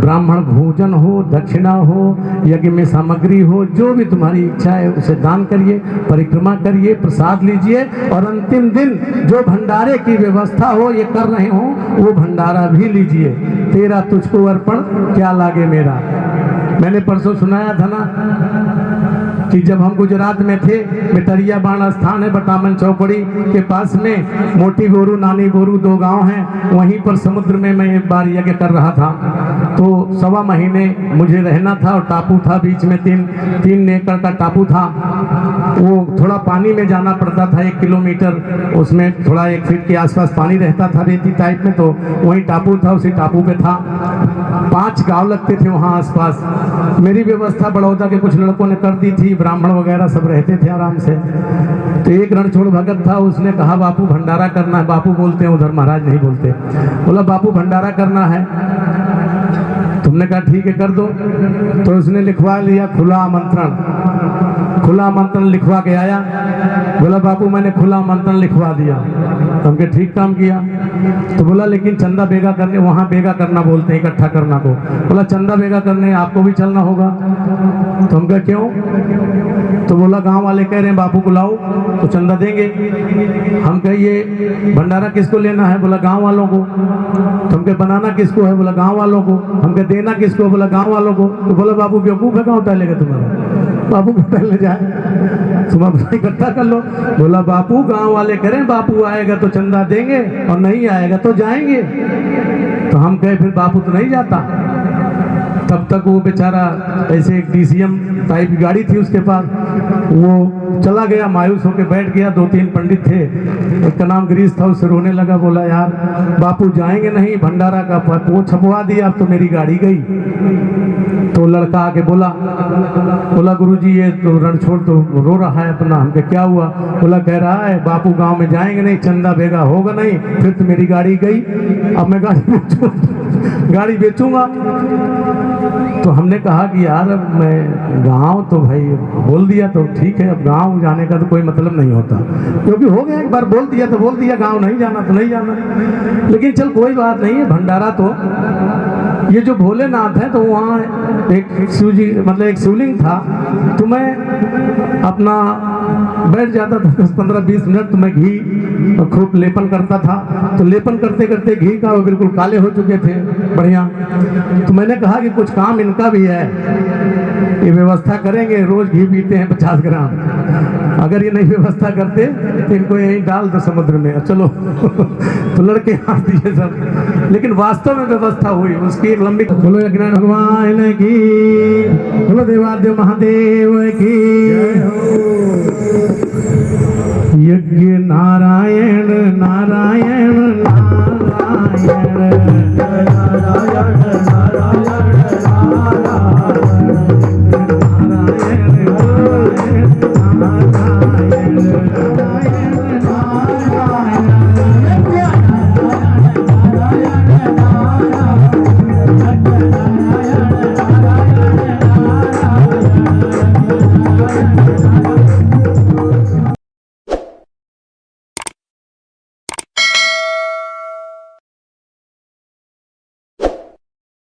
ब्राह्मण भोजन हो, दक्षिणा हो, यज्ञ में सामग्री हो, जो भी तुम्हारी इच्छा है उसे दान करिए, परिक्रमा करिए, प्रसाद लीजिए और अंतिम दिन जो भंडारे की व्यवस्था हो ये कर रहे हो वो भंडारा भी लीजिए। तेरा तुझको अर्पण क्या लागे मेरा। मैंने परसों सुनाया था ना कि जब हम गुजरात में थे, मिटरिया बाण स्थान है बटामन चौपड़ी के पास में, मोटी बोरू नानी बोरू दो गांव हैं, वहीं पर समुद्र में मैं एक बार यज्ञ कर रहा था। तो 1.25 महीने मुझे रहना था और टापू था बीच में, 3 एकड़ का टापू था। वो थोड़ा पानी में जाना पड़ता था, 1 किलोमीटर, उसमें थोड़ा 1 फीट के आसपास पानी रहता था रेती टाइप में। तो वही टापू था, उसी टापू पे था। 5 गांव लगते थे वहाँ आसपास। मेरी व्यवस्था बड़ौदा के कुछ लड़कों ने कर दी थी, ब्राह्मण वगैरह सब रहते थे आराम से। तो एक रणछोड़ भगत था, उसने कहा बापू भंडारा करना है। बापू बोलते हैं उधर, महाराज नहीं बोलते। बोला बापू भंडारा करना है। तुमने कहा ठीक है कर दो। तो उसने लिखवा लिया खुला आमंत्रण, खुला आमंत्रण लिखवा के आया। बोला बापू मैंने खुला आमंत्रण लिखवा दिया। तो हमके ठीक काम किया। तो बोला लेकिन चंदा बेगा करने, वहाँ बेगा करना बोलते हैं, इकट्ठा करना को। बोला चंदा बेगा करने आपको भी चलना होगा। तो हम कहा क्यों? तो बोला गांव वाले कह रहे हैं बापू को लाओ तो चंदा देंगे। हम कहे ये भंडारा किसको लेना है? बोला गांव वालों को। तो हम कहे बनाना किसको है? बोला गांव वालों को। हम कहे देना किसको? बोला गांव वालों को। तो बोला बापू बेवकूफ है, गाँव टहलेगा तुम्हारा? बापू को टहलने जाए, तुम अपना इकट्ठा कर लो। बोला बापू गांव वाले करें, बापू आएगा तो चंदा देंगे और नहीं आएगा तो जाएंगे। तो हम कहे फिर बापू तो नहीं जाता। तब तक वो बेचारा ऐसे एक DCM टाइप की गाड़ी थी उसके पास, वो चला गया, मायूस होकर बैठ गया। 2-3 पंडित थे, एक का नाम गिरीश था, उससे रोने लगा। बोला यार बापू जाएंगे नहीं, भंडारा का वो छपवा दिया, अब तो मेरी गाड़ी गई। तो लड़का आके बोला गुरुजी ये तो रणछोड़ तो रो रहा है अपना। हमके क्या हुआ? बोला कह रहा है बापू गांव में जाएंगे नहीं, चंदा बेगा होगा नहीं, फिर तो मेरी गाड़ी गई, अब मैं गाड़ी बेचूंगा। तो हमने कहा कि यार अब मैं गांव तो भाई बोल दिया तो ठीक है, अब गांव जाने का तो कोई मतलब नहीं होता, क्योंकि हो गया एक बार बोल दिया तो बोल दिया, गांव नहीं जाना तो नहीं जाना। लेकिन चल कोई बात नहीं है, भंडारा तो ये जो भोलेनाथ है तो वहाँ एक शिव जी मतलब एक शिवलिंग था। तो मैं अपना बैठ जाता था 10-15-20 मिनट, तो मैं घी खूब लेपन करता था। तो लेपन करते करते घी का वो बिल्कुल काले हो चुके थे, बढ़िया। तो मैंने कहा कि कुछ काम इनका भी है, ये व्यवस्था करेंगे, रोज घी पीते हैं 50 ग्राम, अगर ये नहीं व्यवस्था करते तो इनको यहीं डाल दो समुद्र में, चलो। तो लड़के हाथ दिए सब, लेकिन वास्तव में व्यवस्था हुई उसकी एक लंबी। बोलो यज्ञनारायण भगवान की, बोलो देवादेव महादेव की। यज्ञ नारायण नारायण नारायण।